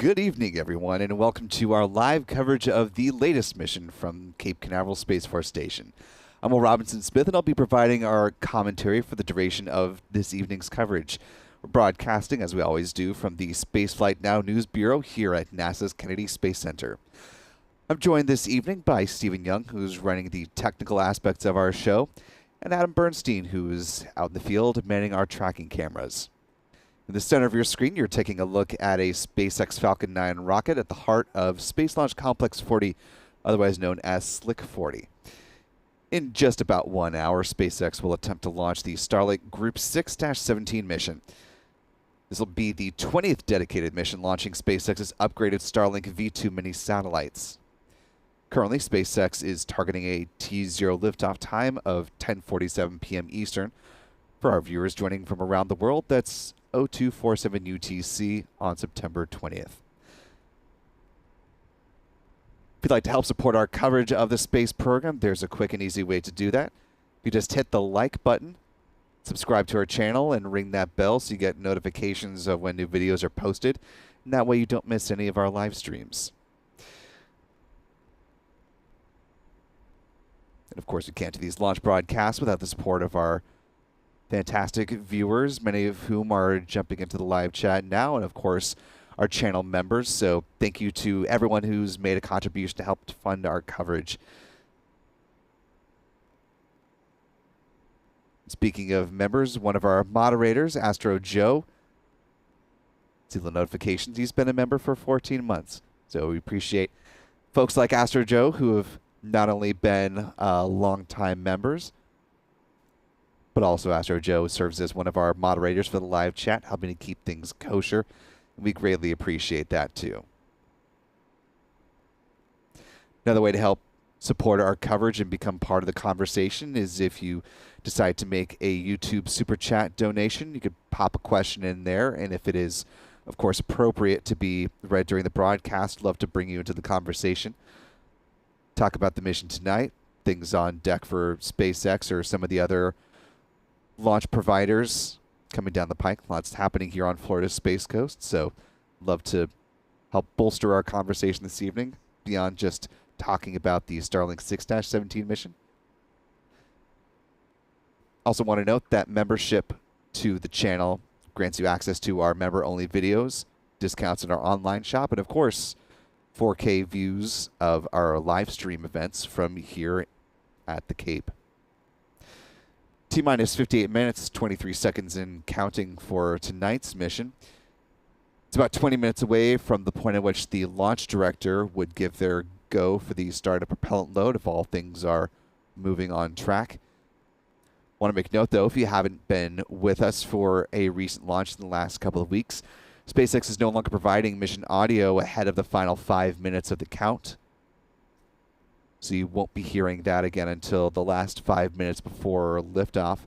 Good evening, everyone, and welcome to our live coverage of the latest mission from Cape Canaveral Space Force Station. I'm Will Robinson-Smith, and I'll be providing our commentary for the duration of this evening's coverage. We're broadcasting, as we always do, from the Spaceflight Now News Bureau here at NASA's Kennedy Space Center. I'm joined this evening by Stephen Young, who's running the technical aspects of our show, and Adam Bernstein, who's out in the field manning our tracking cameras. In the center of your screen, you're taking a look at a SpaceX Falcon 9 rocket at the heart of Space Launch Complex 40, otherwise known as Slick 40. In just about 1 hour, SpaceX will attempt to launch the Starlink Group 6-17 mission. This will be the 20th dedicated mission launching SpaceX's upgraded Starlink V2 mini satellites. Currently, SpaceX is targeting a T0 liftoff time of 10:47 p.m. Eastern. For our viewers joining from around the world, that's 0247 UTC on September 20th. If you'd like to help support our coverage of the space program, there's a quick and easy way to do that. You just hit the like button, subscribe to our channel, and ring that bell so you get notifications of when new videos are posted. And that way you don't miss any of our live streams. And of course, we can't do these launch broadcasts without the support of our fantastic viewers, many of whom are jumping into the live chat now, and of course, our channel members. So thank you to everyone who's made a contribution to help fund our coverage. Speaking of members, one of our moderators, Astro Joe, see the notifications, he's been a member for 14 months. So we appreciate folks like Astro Joe who have not only been longtime members, but also Astro Joe serves as one of our moderators for the live chat, helping to keep things kosher. We greatly appreciate that too. Another way to help support our coverage and become part of the conversation is if you decide to make a YouTube Super Chat donation. You could pop a question in there, and if it is, of course, appropriate to be read during the broadcast, love to bring you into the conversation. Talk about the mission tonight, things on deck for SpaceX or some of the other launch providers coming down the pike. Lots happening here on Florida's Space Coast, so love to help bolster our conversation this evening beyond just talking about the Starlink 6-17 mission. Also want to note that membership to the channel grants you access to our member-only videos, discounts in our online shop, and of course, 4K views of our live stream events from here at the Cape. T-minus 58 minutes, 23 seconds and counting for tonight's mission. It's about 20 minutes away from the point at which the launch director would give their go for the start of propellant load if all things are moving on track. Want to make note, though, if you haven't been with us for a recent launch in the last couple of weeks, SpaceX is no longer providing mission audio ahead of the final 5 minutes of the count. So you won't be hearing that again until the last 5 minutes before liftoff.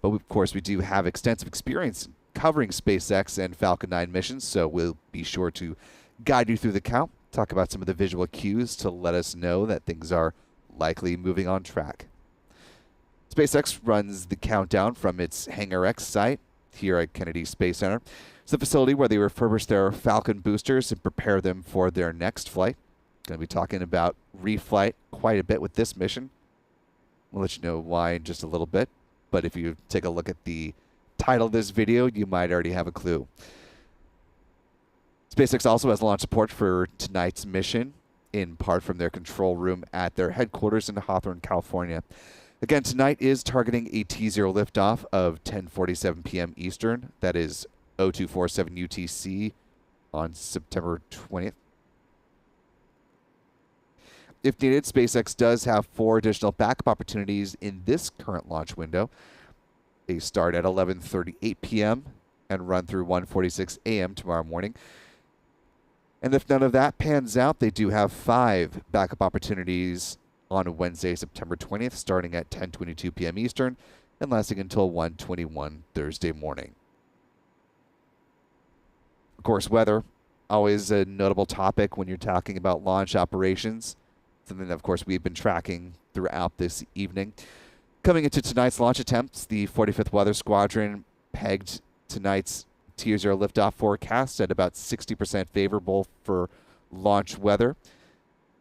But of course, we do have extensive experience covering SpaceX and Falcon 9 missions, so we'll be sure to guide you through the count, talk about some of the visual cues to let us know that things are likely moving on track. SpaceX runs the countdown from its Hangar X site here at Kennedy Space Center. It's the facility where they refurbish their Falcon boosters and prepare them for their next flight. Going to be talking about reflight quite a bit with this mission. We'll let you know why in just a little bit. But if you take a look at the title of this video, you might already have a clue. SpaceX also has launch support for tonight's mission, in part from their control room at their headquarters in Hawthorne, California. Again, tonight is targeting a T0 liftoff of 10:47 p.m. Eastern. That is 0247 UTC on September 20th. If needed, SpaceX does have 4 additional backup opportunities in this current launch window. They start at 11:38 p.m. and run through 1:46 a.m. tomorrow morning. And if none of that pans out, they do have 5 backup opportunities on Wednesday, September 20th, starting at 10:22 p.m. Eastern and lasting until 1:21 Thursday morning. Of course, weather, always a notable topic when you're talking about launch operations. Something that, of course, we've been tracking throughout this evening. Coming into tonight's launch attempts, the 45th Weather Squadron pegged tonight's Tier 0 liftoff forecast at about 60% favorable for launch weather.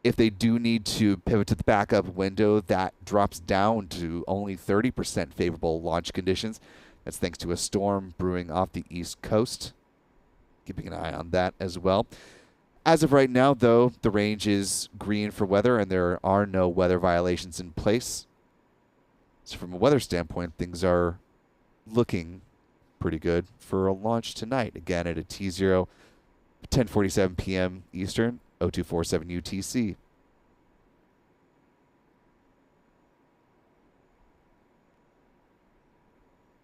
If they do need to pivot to the backup window, that drops down to only 30% favorable launch conditions. That's thanks to a storm brewing off the East Coast. Keeping an eye on that as well. As of right now, though, the range is green for weather, and there are no weather violations in place. So from a weather standpoint, things are looking pretty good for a launch tonight. Again, at a T0, 10:47 p.m. Eastern, 0247 UTC.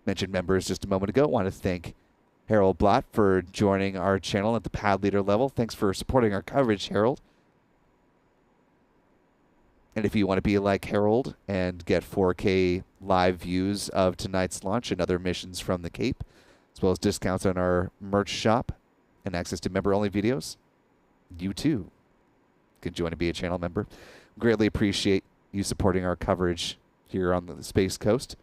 Mentioned members just a moment ago. Want to thank Harold Blatt for joining our channel at the pad leader level. Thanks for supporting our coverage, Harold. And if you want to be like Harold and get 4K live views of tonight's launch and other missions from the Cape, as well as discounts on our merch shop and access to member-only videos, you too can join and be a channel member. Greatly appreciate you supporting our coverage here on the Space Coast.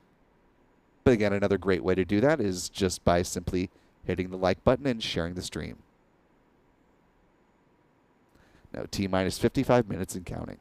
But again, another great way to do that is just by simply hitting the like button and sharing the stream. Now, T-minus 55 minutes and counting.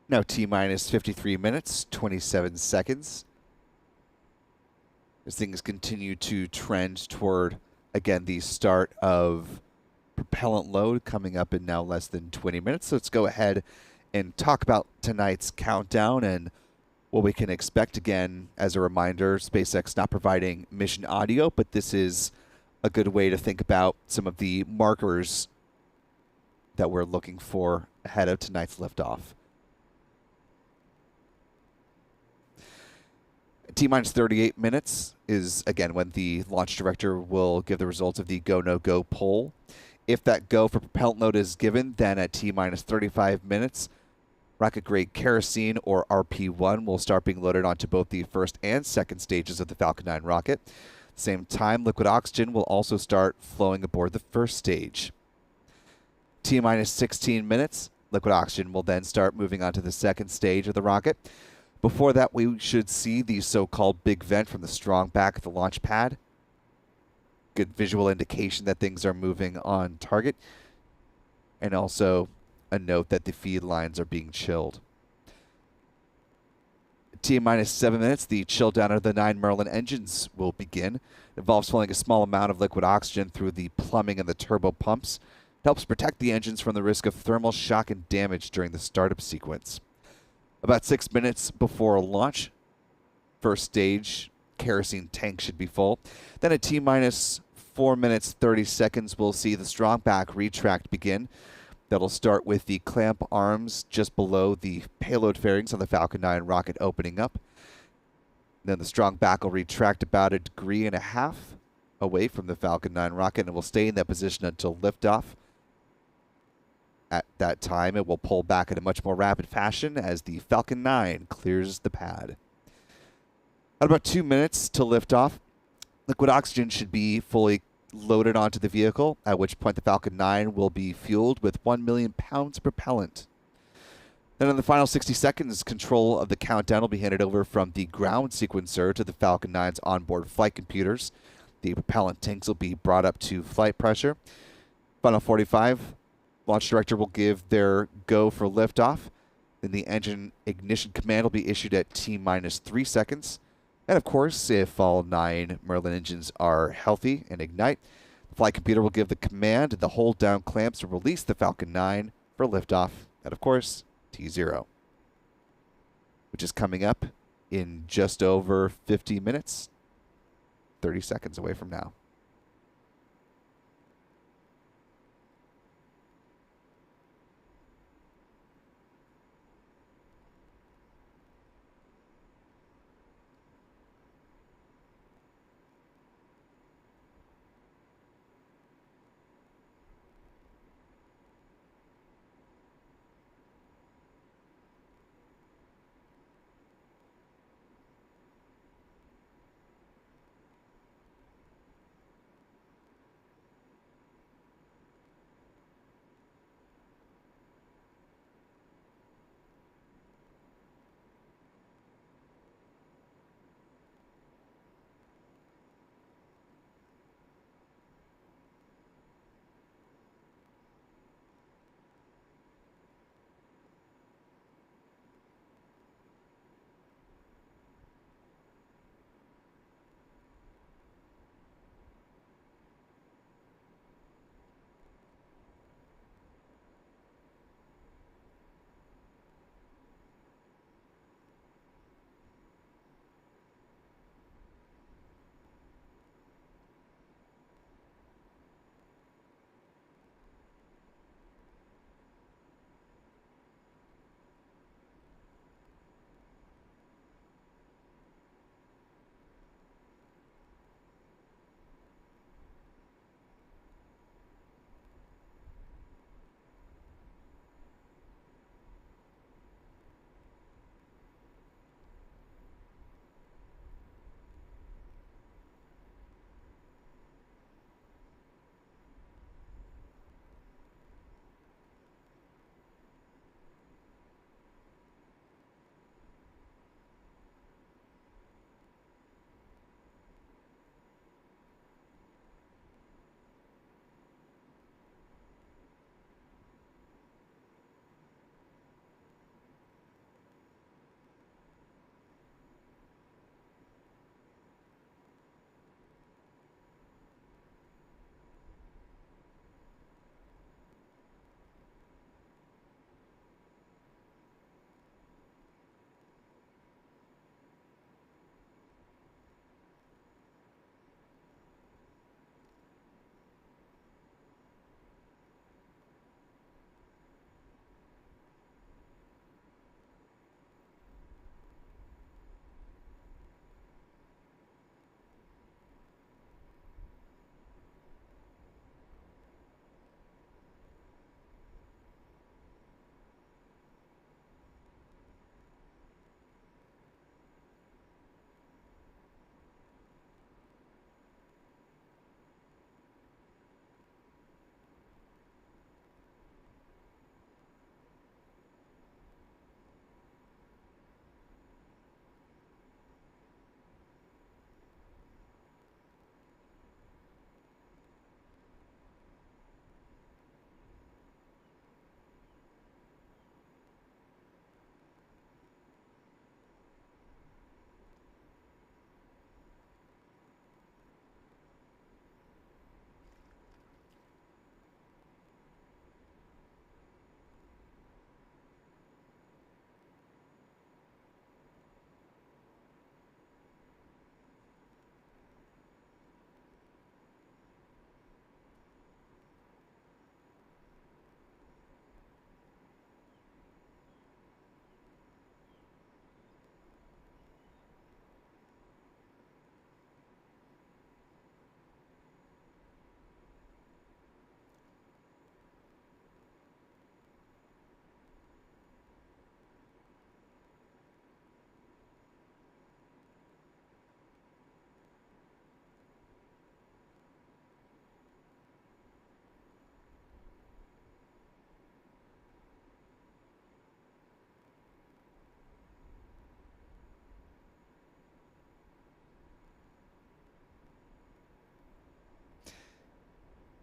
Now T-minus 53 minutes, 27 seconds. As things continue to trend toward, again, the start of propellant load coming up in now less than 20 minutes. So let's go ahead and talk about tonight's countdown and what we can expect. Again, as a reminder, SpaceX not providing mission audio, but this is a good way to think about some of the markers that we're looking for ahead of tonight's liftoff. T-minus 38 minutes is, again, when the launch director will give the results of the go, no go poll. If that go for propellant load is given, then at T-minus 35 minutes, rocket-grade kerosene, or RP-1, will start being loaded onto both the first and second stages of the Falcon 9 rocket. At the same time, liquid oxygen will also start flowing aboard the first stage. T-minus 16 minutes, liquid oxygen will then start moving onto the second stage of the rocket. Before that, we should see the so-called big vent from the strong back of the launch pad. Good visual indication that things are moving on target. And also a note that the feed lines are being chilled. T-minus 7 minutes, the chill down of the 9 Merlin engines will begin. It involves flowing a small amount of liquid oxygen through the plumbing and the turbo pumps. It helps protect the engines from the risk of thermal shock and damage during the startup sequence. About 6 minutes before launch, first stage kerosene tank should be full. Then at T-minus 4 minutes 30 seconds, we'll see the strong back retract begin. That'll start with the clamp arms just below the payload fairings on the Falcon 9 rocket opening up. Then the strong back will retract about 1.5 degrees away from the Falcon 9 rocket and will stay in that position until liftoff. At that time, it will pull back in a much more rapid fashion as the Falcon 9 clears the pad. At about 2 minutes to liftoff, liquid oxygen should be fully loaded onto the vehicle, at which point the Falcon 9 will be fueled with 1 million pounds of propellant. Then in the final 60 seconds, control of the countdown will be handed over from the ground sequencer to the Falcon 9's onboard flight computers. The propellant tanks will be brought up to flight pressure. Final 45, launch director will give their go for liftoff. Then the engine ignition command will be issued at T-minus 3 seconds. And of course, if all 9 Merlin engines are healthy and ignite, the flight computer will give the command and the hold down clamps to release the Falcon 9 for liftoff. And of course, T0, which is coming up in just over 50 minutes, 30 seconds away from now.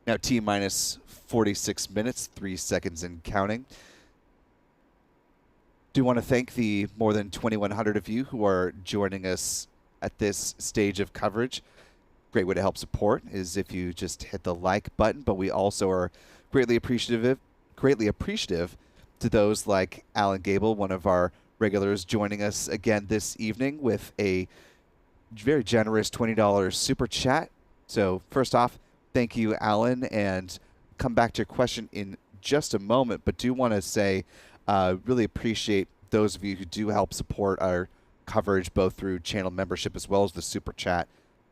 Now T minus 46 minutes, 3 seconds and counting. Do want to thank the more than 2,100 of you who are joining us at this stage of coverage. Great way to help support is if you just hit the like button, but we also are greatly appreciative to those like Alan Gable, one of our regulars, joining us again this evening with a very generous $20 super chat. So first off, thank you, Alan, and come back to your question in just a moment, but do want to say really appreciate those of you who do help support our coverage both through channel membership as well as the super chat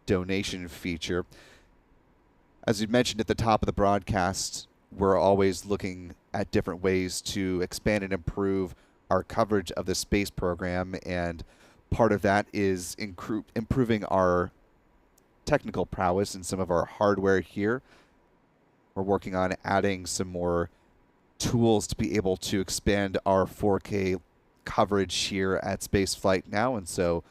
donation feature. As you mentioned at the top of the broadcast, we're always looking at different ways to expand and improve our coverage of the space program, and part of that is improving our technical prowess and some of our hardware here. We're working on adding some more tools to be able to expand our 4K coverage here at Spaceflight now, and so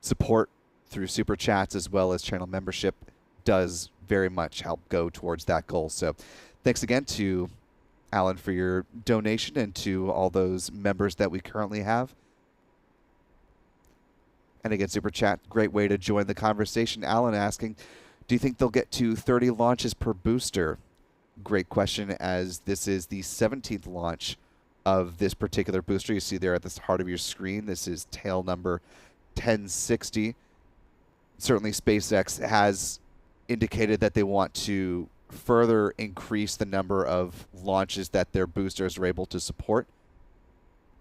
support through super chats as well as channel membership does very much help go towards that goal. So thanks again to Alan for your donation and to all those members that we currently have. And again, super chat, great way to join the conversation. Alan asking, do you think they'll get to 30 launches per booster? Great question, as this is the 17th launch of this particular booster. You see there at the heart of your screen, this is tail number 1060. Certainly SpaceX has indicated that they want to further increase the number of launches that their boosters are able to support.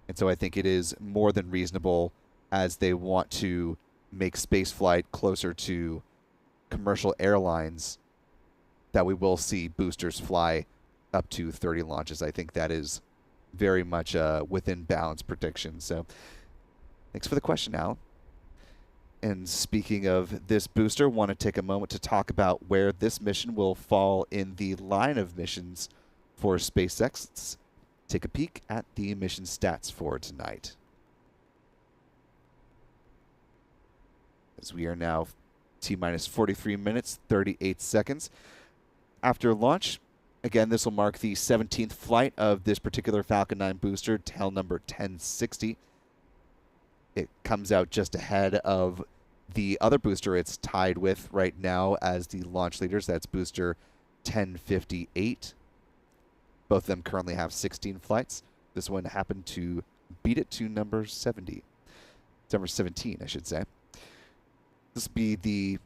And so I think it is more than reasonable, as they want to make spaceflight closer to commercial airlines, that we will see boosters fly up to 30 launches. I think that is very much within bounds prediction. So thanks for the question, Alan. And speaking of this booster, want to take a moment to talk about where this mission will fall in the line of missions for SpaceX. Let's take a peek at the mission stats for tonight. As we are now T-minus 43 minutes, 38 seconds. After launch, again, this will mark the 17th flight of this particular Falcon 9 booster, tail number 1060. It comes out just ahead of the other booster it's tied with right now as the launch leaders. That's booster 1058. Both of them currently have 16 flights. This one happened to beat it to number 70. Number 17, I should say. This will be the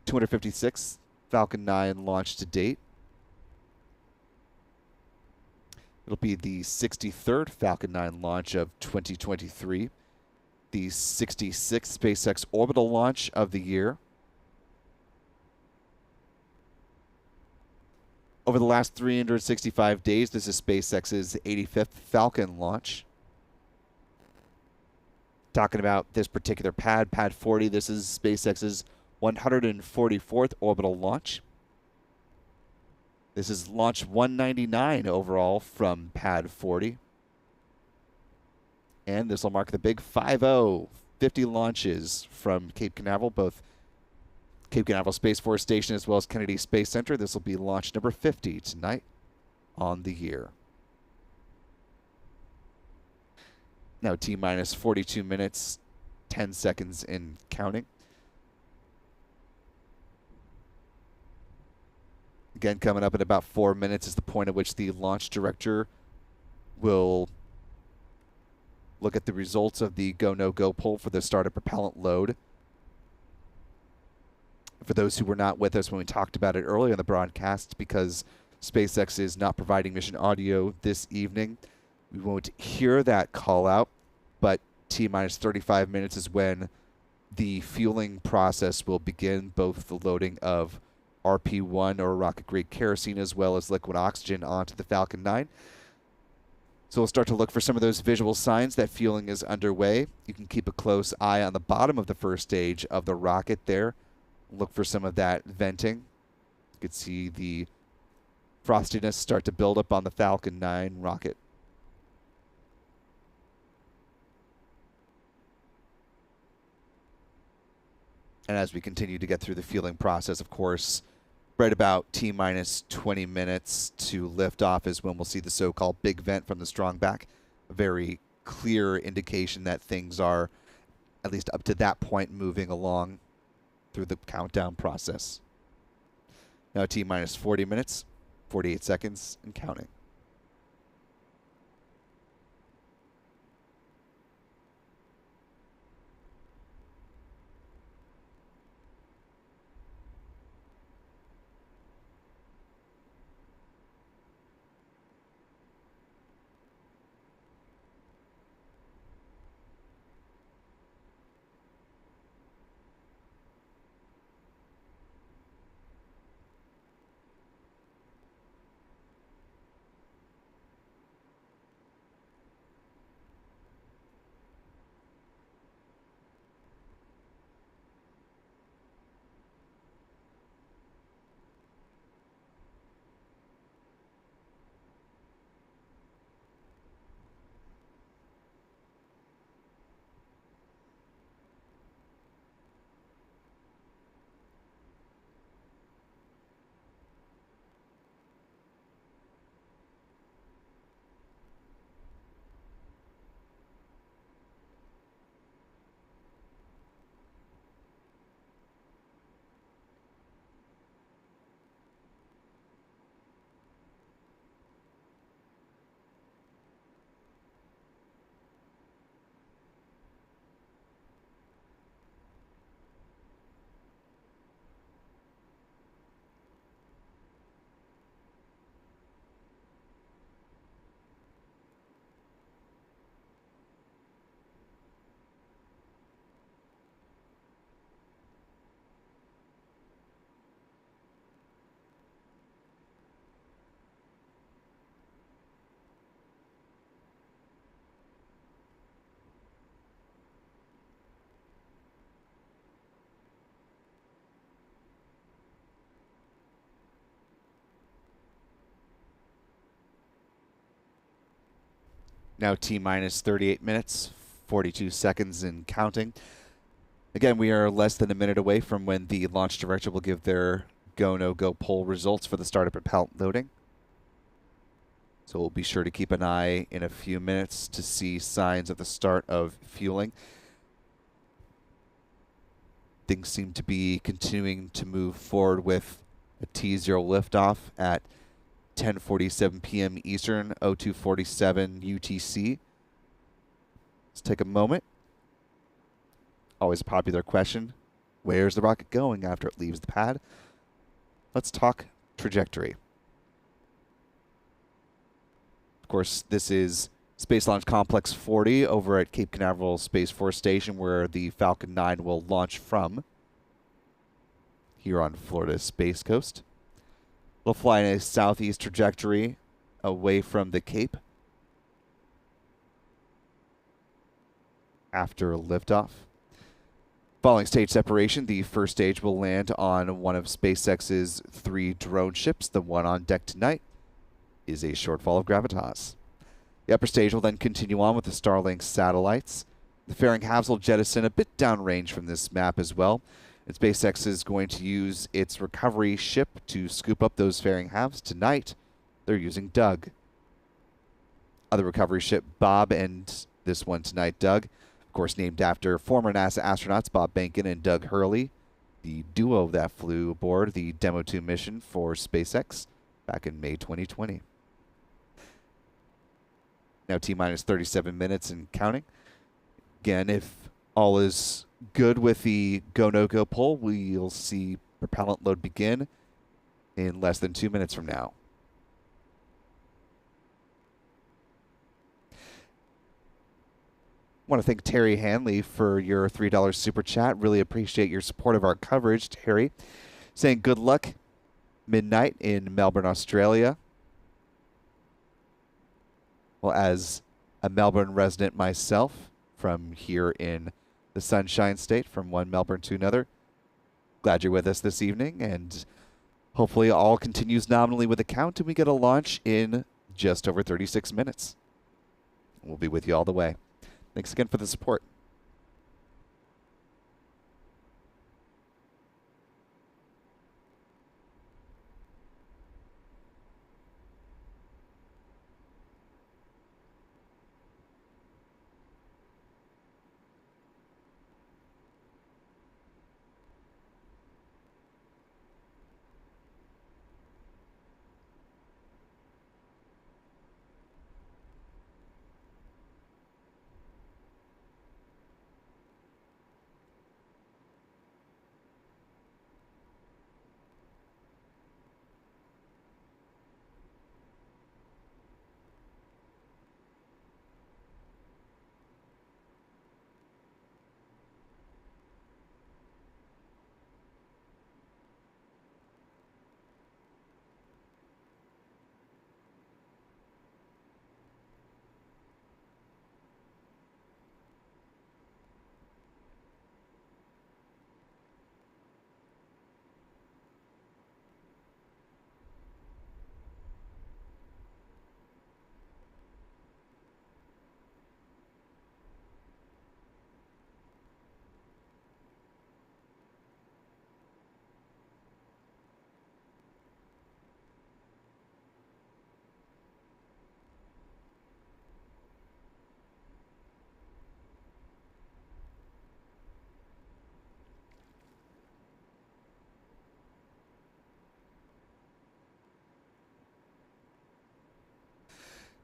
256th Falcon 9 launch to date. It'll be the 63rd Falcon 9 launch of 2023, the 66th SpaceX orbital launch of the year. Over the last 365 days, this is SpaceX's 85th Falcon launch. Talking about this particular pad, Pad 40, this is SpaceX's 144th orbital launch. This is launch 199 overall from Pad 40. And this will mark the big 5-0, 50 launches from Cape Canaveral, both Cape Canaveral Space Force Station as well as Kennedy Space Center. This will be launch number 50 tonight on the year. Now T-minus 42 minutes, 10 seconds in counting. Again, coming up in about 4 minutes is the point at which the launch director will look at the results of the go, no go poll for the startup propellant load. For those who were not with us when we talked about it earlier in the broadcast, because SpaceX is not providing mission audio this evening, we won't hear that call out, but T-minus 35 minutes is when the fueling process will begin, both the loading of RP1 or rocket-grade kerosene as well as liquid oxygen onto the Falcon 9. So we'll start to look for some of those visual signs that fueling is underway. You can keep a close eye on the bottom of the first stage of the rocket there. Look for some of that venting. You can see the frostiness start to build up on the Falcon 9 rocket. And as we continue to get through the fueling process, of course, Right about T minus 20 minutes to liftoff is when we'll see the so-called big vent from the strong back. A very clear indication that things are, at least up to that point, moving along through the countdown process. Now T minus 40 minutes, 48 seconds, and counting. Now T minus 38 minutes, 42 seconds, and counting. Again, we are less than a minute away from when the launch director will give their go, no-go poll results for the startup propellant loading. So we'll be sure to keep an eye in a few minutes to see signs of the start of fueling. Things seem to be continuing to move forward with a T0 liftoff at 10:47 p.m. Eastern, 02:47 UTC. Let's take a moment. Always a popular question. Where's the rocket going after it leaves the pad? Let's talk trajectory. Of course, this is Space Launch Complex 40 over at Cape Canaveral Space Force Station, where the Falcon 9 will launch from here on Florida's Space Coast. We'll fly in a southeast trajectory away from the Cape after liftoff. Following stage separation, the first stage will land on one of SpaceX's 3 drone ships. The one on deck tonight is a shortfall of gravitas. The upper stage will then continue on with the Starlink satellites. The fairing halves will jettison a bit downrange from this map as well. And SpaceX is going to use its recovery ship to scoop up those fairing halves. Tonight, they're using Doug. Other recovery ship, Bob, and this one tonight, Doug. Of course, named after former NASA astronauts Bob Behnken and Doug Hurley, the duo that flew aboard the Demo 2 mission for SpaceX back in May 2020. Now T minus 37 minutes and counting. Again, if all is good with the go, no-go poll, we'll see propellant load begin in less than 2 minutes from now. I want to thank Terry Hanley for your $3 super chat. Really appreciate your support of our coverage, Terry. Saying good luck midnight in Melbourne, Australia. Well, as a Melbourne resident myself, from here in the Sunshine State, from one Melbourne to another, glad you're with us this evening, and hopefully all continues nominally with the count, and we get a launch in just over 36 minutes. We'll be with you all the way. Thanks again for the support.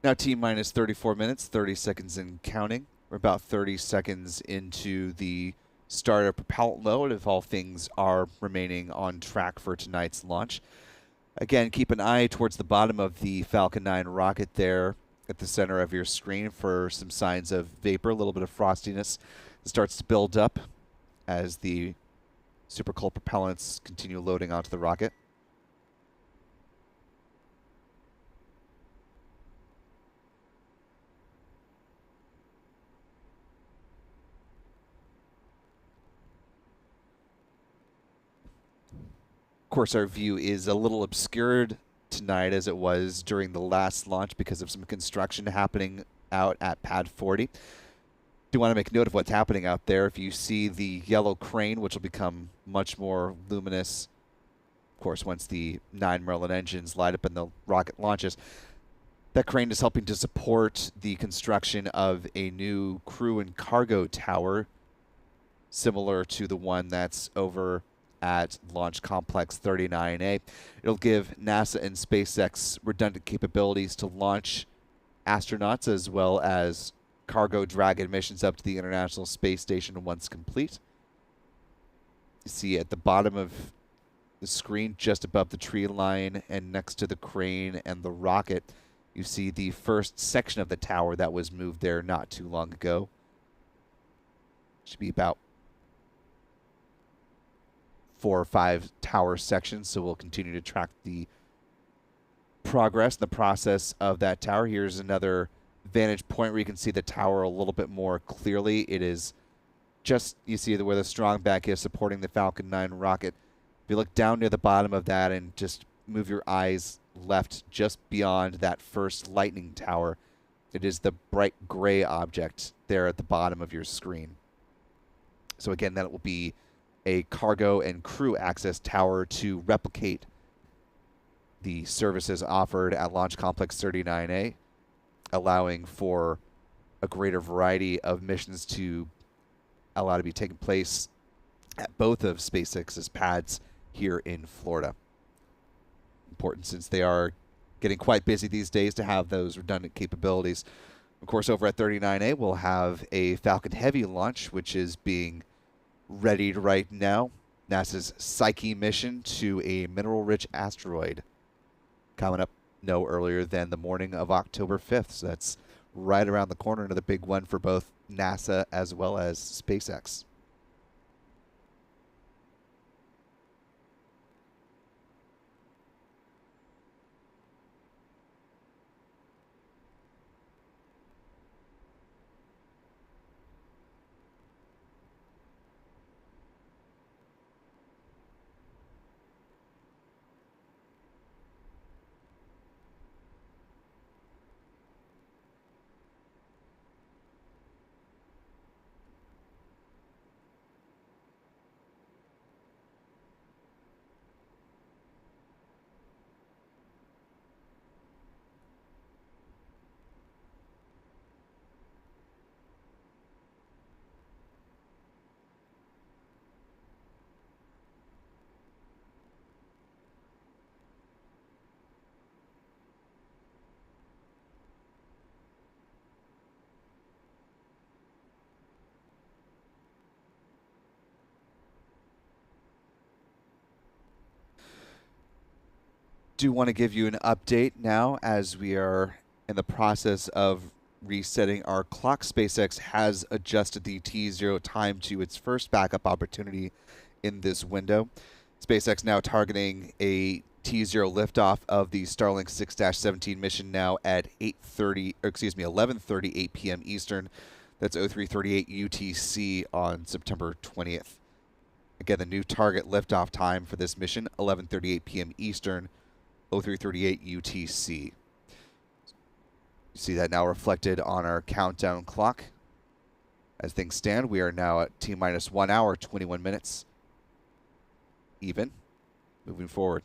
Now T minus 34 minutes, 30 seconds and counting. We're about 30 seconds into the start of propellant load if all things are remaining on track for tonight's launch. Again, keep an eye towards the bottom of the Falcon 9 rocket there at the center of your screen for some signs of vapor, a little bit of frostiness. It starts to build up as the super cold propellants continue loading onto the rocket. Of course, our view is a little obscured tonight as it was during the last launch because of some construction happening out at Pad 40. Do want to make note of what's happening out there. If you see the yellow crane, which will become much more luminous, of course, once the 9 Merlin engines light up and the rocket launches, that crane is helping to support the construction of a new crew and cargo tower, similar to the one that's over at Launch Complex 39A. It'll give NASA and SpaceX redundant capabilities to launch astronauts as well as cargo Dragon missions up to the International Space Station once complete. You see at the bottom of the screen, just above the tree line and next to the crane and the rocket, you see the first section of the tower that was moved there not too long ago. Should be about 4 or 5 tower sections, so we'll continue to track the progress and the process of that tower. Here's another vantage point where you can see the tower a little bit more clearly. It is just, you see where the strong back is supporting the Falcon 9 rocket. If you look down near the bottom of that and just move your eyes left just beyond that first lightning tower, it is the bright gray object there at the bottom of your screen. So again, that will be a cargo and crew access tower to replicate the services offered at Launch Complex 39A, allowing for a greater variety of missions to allow to be taking place at both of SpaceX's pads here in Florida. Important since they are getting quite busy these days to have those redundant capabilities. Of course, over at 39A, we'll have a Falcon Heavy launch, which is being readied right now. NASA's Psyche mission to a mineral-rich asteroid coming up no earlier than the morning of October 5th. So that's right around the corner, another big one for both NASA as well as SpaceX. Do want to give you an update now as we are in the process of resetting our clock. SpaceX has adjusted the T0 time to its first backup opportunity in this window. SpaceX now targeting a T0 liftoff of the Starlink 6-17 mission now at 11:38 p.m. Eastern. That's 03:38 UTC on September 20th. Again, the new target liftoff time for this mission, 11:38 p.m. Eastern, 03:38 UTC. You see that now reflected on our countdown clock. As things stand, we are now at T-minus 1 hour, 21 minutes. Even. Moving forward.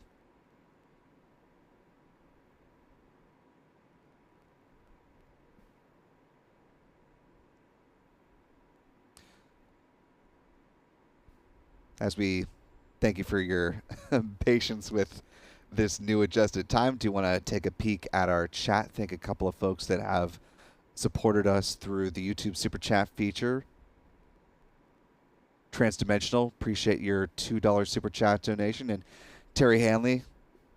As we thank you for your patience with this new adjusted time. Do you want to take a peek at our chat? Thank a couple of folks that have supported us through the YouTube Super Chat feature. Transdimensional, appreciate your $2 Super Chat donation. And Terry Hanley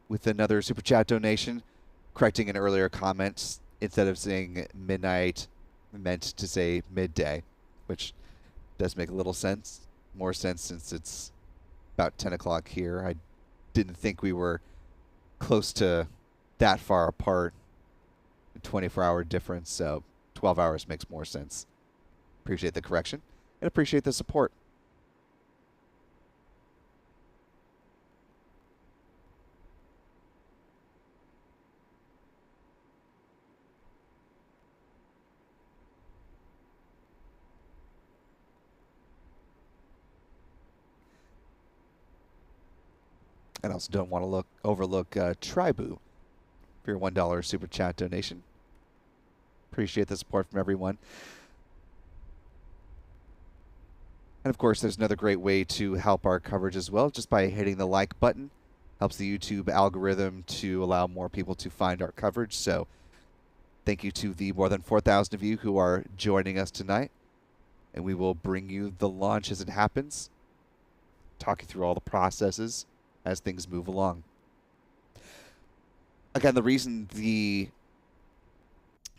with another Super Chat donation, correcting an earlier comment. Instead of saying midnight, meant to say midday, which does make a little sense. More sense since it's about 10 o'clock here. I didn't think we were close to that far apart. A 24-hour difference, so 12 hours makes more sense. Appreciate the correction and appreciate the support. And also don't want to overlook Tribu for your $1 Super Chat donation. Appreciate the support from everyone. And of course, there's another great way to help our coverage as well, just by hitting the like button. Helps the YouTube algorithm to allow more people to find our coverage. So thank you to the more than 4,000 of you who are joining us tonight. And we will bring you the launch as it happens, talk you through all the processes as things move along. Again, the reason the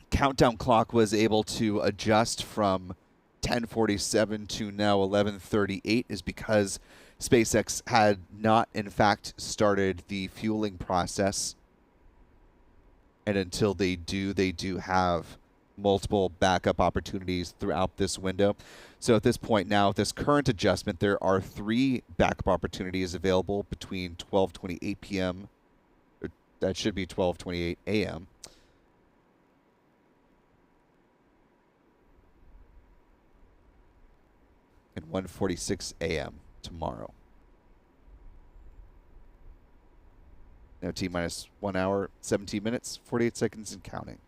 countdown clock was able to adjust from 10:47 to now 11:38 is because SpaceX had not, in fact, started the fueling process. And until they do have multiple backup opportunities throughout this window. So at this point now, with this current adjustment, there are 3 backup opportunities available between 12:28 p.m. That should be 12:28 a.m. and 1:46 a.m. tomorrow. Now T-minus 1 hour, 17 minutes, 48 seconds and counting.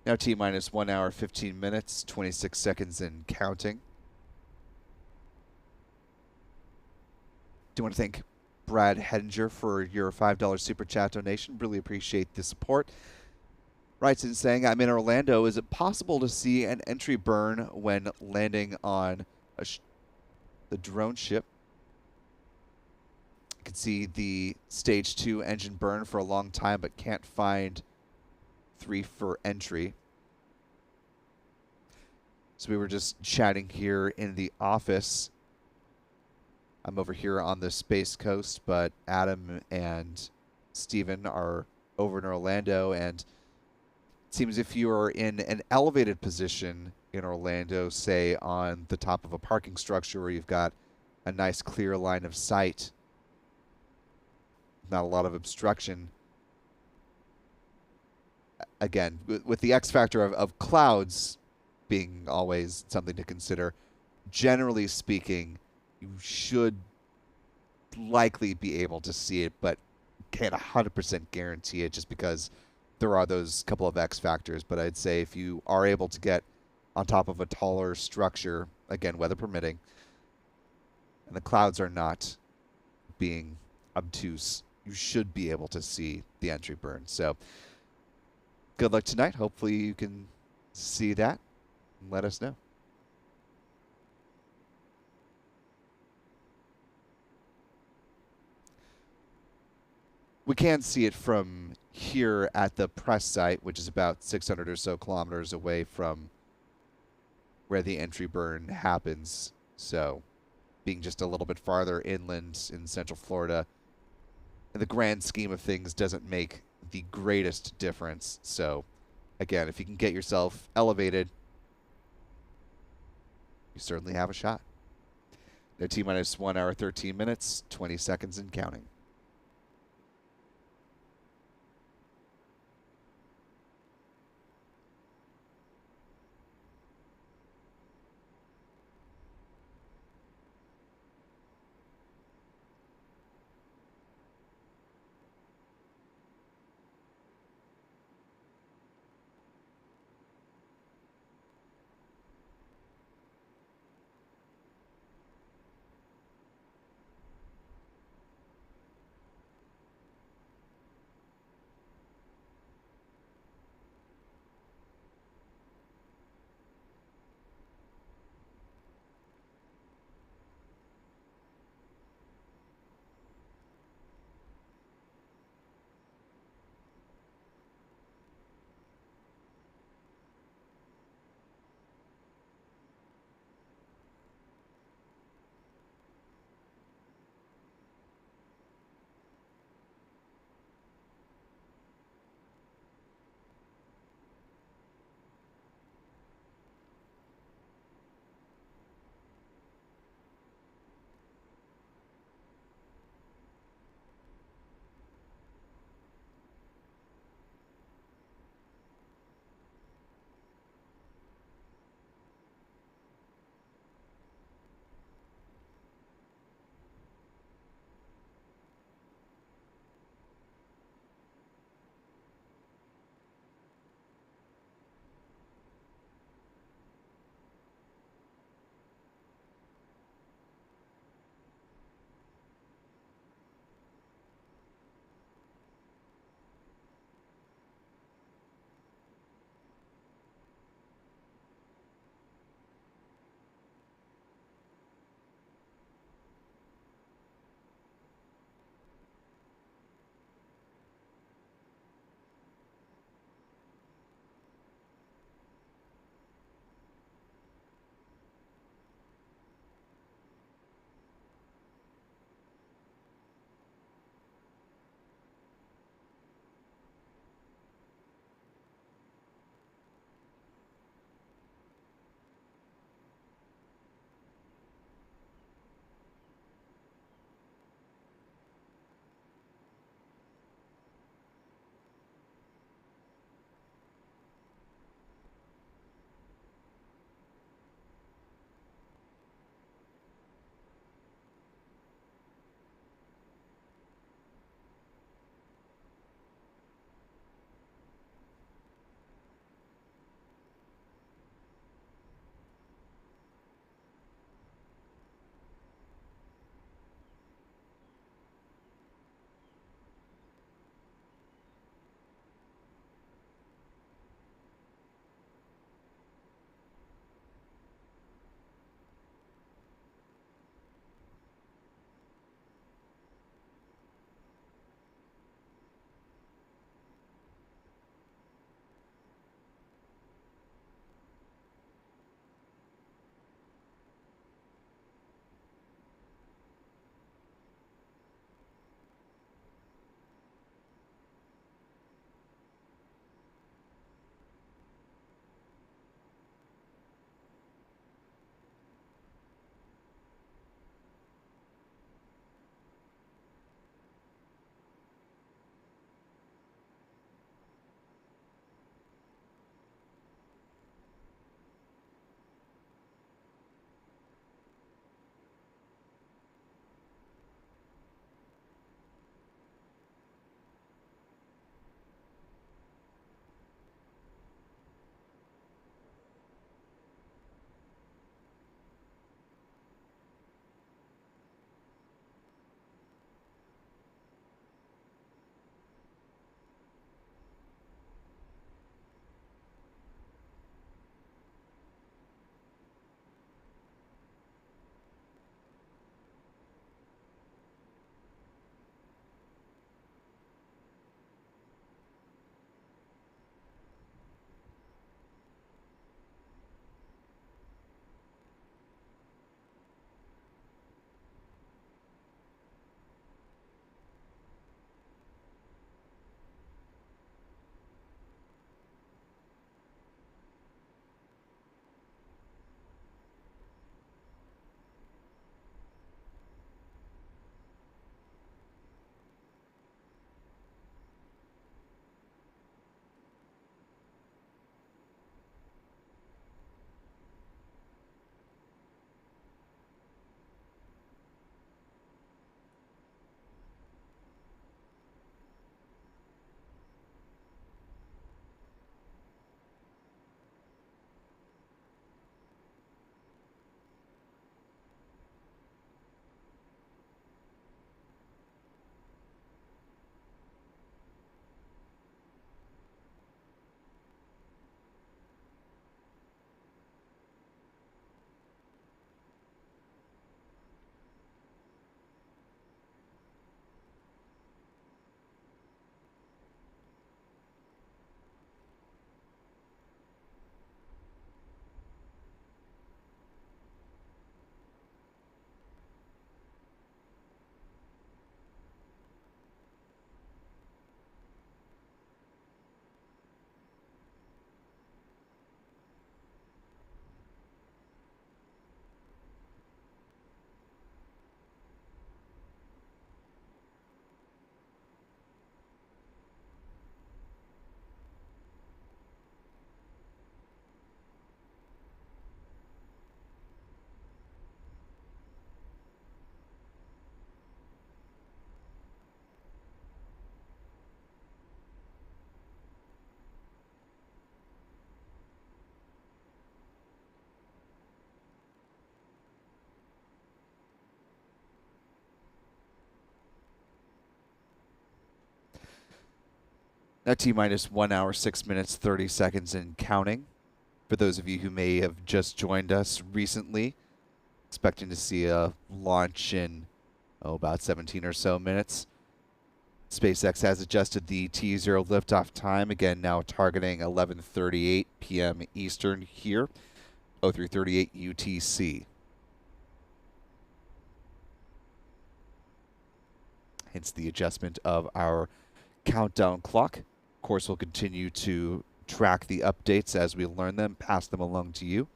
Now T-minus 1 hour, 15 minutes, 26 seconds and counting. Do want to thank Brad Hedinger for your $5 Super Chat donation. Really appreciate the support. Writes in saying, I'm in Orlando. Is it possible to see an entry burn when landing on the drone ship? You can see the stage 2 engine burn for a long time, but can't find 3 for entry. So we were just chatting here in the office. I'm over here on the Space Coast, but Adam and Steven are over in Orlando, and it seems if you are in an elevated position in Orlando, say on the top of a parking structure where you've got a nice clear line of sight, not a lot of obstruction. Again, with the X factor of clouds being always something to consider, generally speaking, you should likely be able to see it, but can't 100% guarantee it just because there are those couple of X factors. But I'd say if you are able to get on top of a taller structure, again, weather permitting, and the clouds are not being obtuse, you should be able to see the entry burn. So good luck tonight. Hopefully you can see that and let us know. We can see it from here at the press site, which is about 600 or so kilometers away from where the entry burn happens. So being just a little bit farther inland in Central Florida, in the grand scheme of things, doesn't make the greatest difference. So again, if you can get yourself elevated, you certainly have a shot. Now T-minus 1 hour, 13 minutes, 20 seconds and counting. Now T-minus 1 hour, 6 minutes, 30 seconds and counting. For those of you who may have just joined us recently, expecting to see a launch in, about 17 or so minutes. SpaceX has adjusted the T0 liftoff time, again now targeting 11:38 p.m. Eastern here, 03:38 UTC. Hence the adjustment of our countdown clock. Of course, we'll continue to track the updates as we learn them, pass them along to you.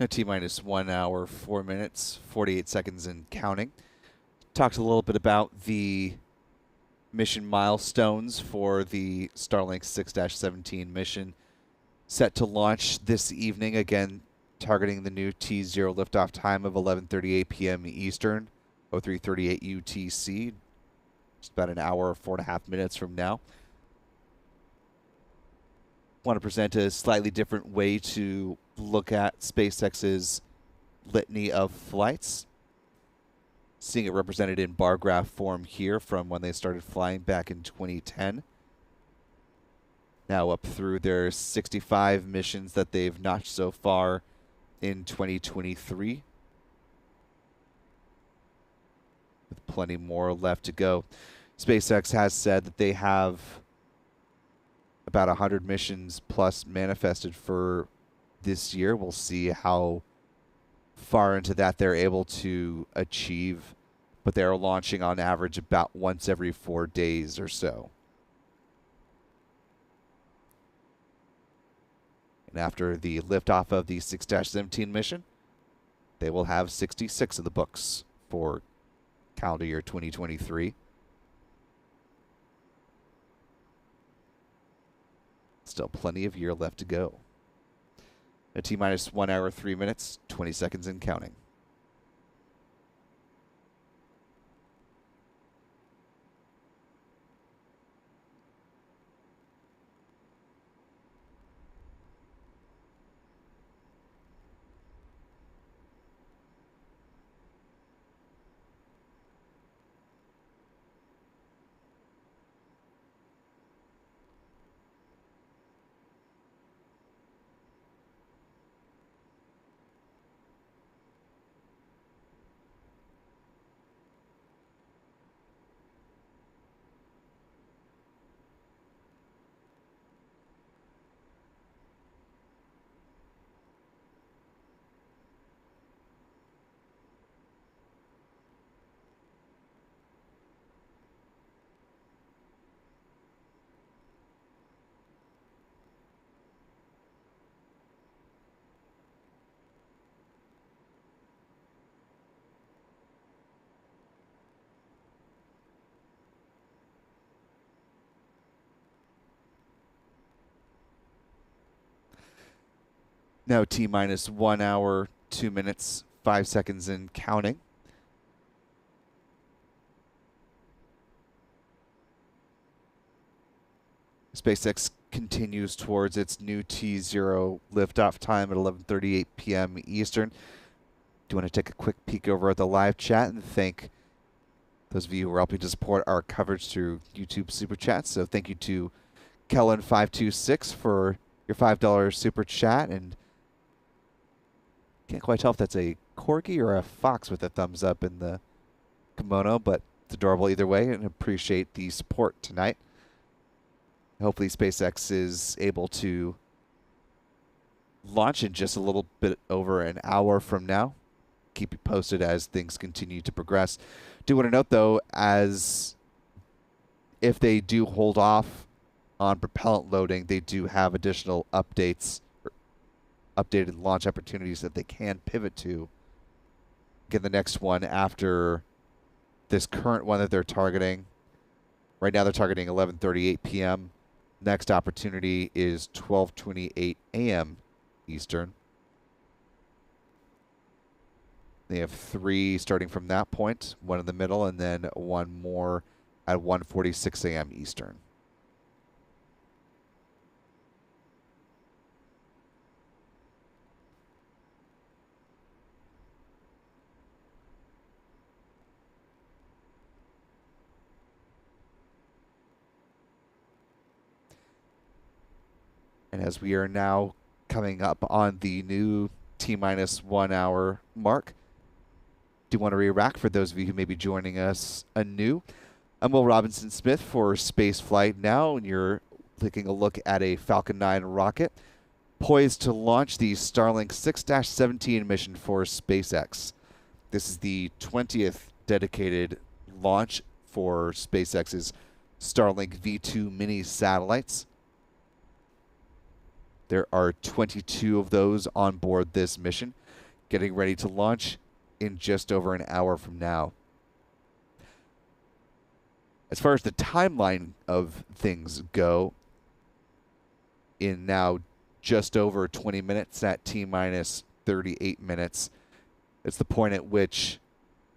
Now T-minus 1 hour, 4 minutes, 48 seconds and counting. Talked a little bit about the mission milestones for the Starlink 6-17 mission set to launch this evening, again targeting the new T0 liftoff time of 11:38 p.m. Eastern, 03:38 UTC, just about an hour, 4.5 minutes from now. Want to present a slightly different way to look at SpaceX's litany of flights. Seeing it represented in bar graph form here from when they started flying back in 2010. Now up through their 65 missions that they've notched so far in 2023. With plenty more left to go. SpaceX has said that they have about 100 missions plus manifested for this year. We'll see how far into that they're able to achieve, but they're launching on average about once every 4 days or so. And after the liftoff of the 6-17 mission, they will have 66 in the books for calendar year 2023. Still plenty of year left to go. A T-minus 1 hour, 3 minutes, 20 seconds and counting. Now T-minus 1 hour, 2 minutes, 5 seconds and counting. SpaceX continues towards its new T0 liftoff time at 11:38 p.m. Eastern. Do you want to take a quick peek over at the live chat and thank those of you who are helping to support our coverage through YouTube Super Chats. So thank you to Kellen526 for your $5 Super Chat. And can't quite tell if that's a corgi or a fox with a thumbs up in the kimono, but it's adorable either way, and appreciate the support tonight. Hopefully SpaceX is able to launch in just a little bit over an hour from now. Keep you posted as things continue to progress. Do want to note, though, as if they do hold off on propellant loading, they do have additional updates, or updated launch opportunities that they can pivot to. Again, the next one after this current one that they're targeting. Right now they're targeting 11:38 p.m. Next opportunity is 12:28 a.m. Eastern. They have 3 starting from that point, 1 in the middle, and then 1 more at 1:46 a.m. Eastern. And as we are now coming up on the new T-minus 1 hour mark, do want to re-rack for those of you who may be joining us anew. I'm Will Robinson Smith for Spaceflight now, and you're taking a look at a Falcon 9 rocket poised to launch the Starlink 6-17 mission for SpaceX. This is the 20th dedicated launch for SpaceX's Starlink V2 mini satellites. There are 22 of those on board this mission, getting ready to launch in just over an hour from now. As far as the timeline of things go, in now just over 20 minutes, at T-minus 38 minutes, it's the point at which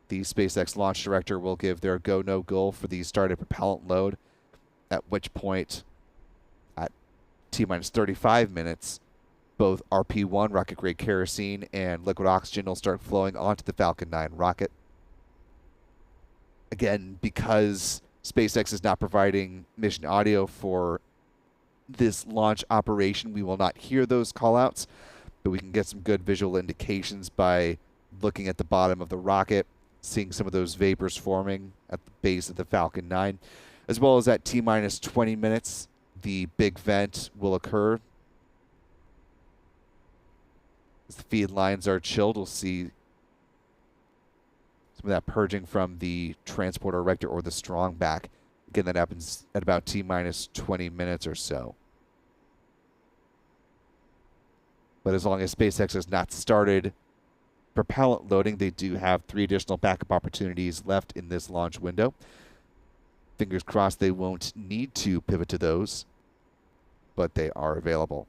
the SpaceX launch director will give their go, no go for the started propellant load, at which point, at T-minus 35 minutes, both RP-1, rocket-grade kerosene, and liquid oxygen will start flowing onto the Falcon 9 rocket. Again, because SpaceX is not providing mission audio for this launch operation, we will not hear those callouts, but we can get some good visual indications by looking at the bottom of the rocket, seeing some of those vapors forming at the base of the Falcon 9, as well as at T-minus 20 minutes, the big vent will occur. As the feed lines are chilled, we'll see some of that purging from the transporter erector or the strong back. Again, that happens at about T-minus 20 minutes or so. But as long as SpaceX has not started propellant loading, they do have 3 additional backup opportunities left in this launch window. Fingers crossed they won't need to pivot to those, but they are available.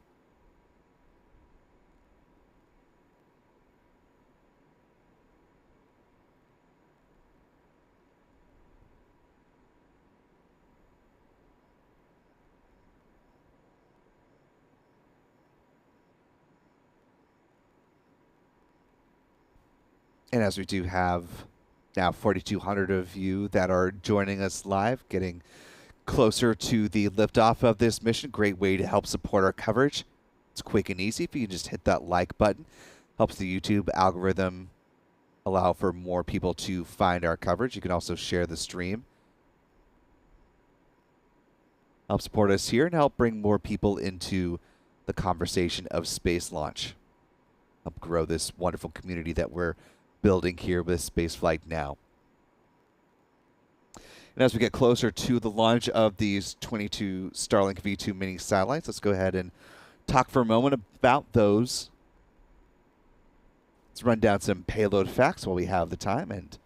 And as we do have now 4,200 of you that are joining us live, getting closer to the liftoff of this mission, great way to help support our coverage. It's quick and easy. If you can just hit that like button, helps the YouTube algorithm allow for more people to find our coverage. You can also share the stream. Help support us here and help bring more people into the conversation of space launch. Help grow this wonderful community that we're building here with Spaceflight now. And as we get closer to the launch of these 22 Starlink V2 mini satellites, let's go ahead and talk for a moment about those. Let's run down some payload facts while we have the time, and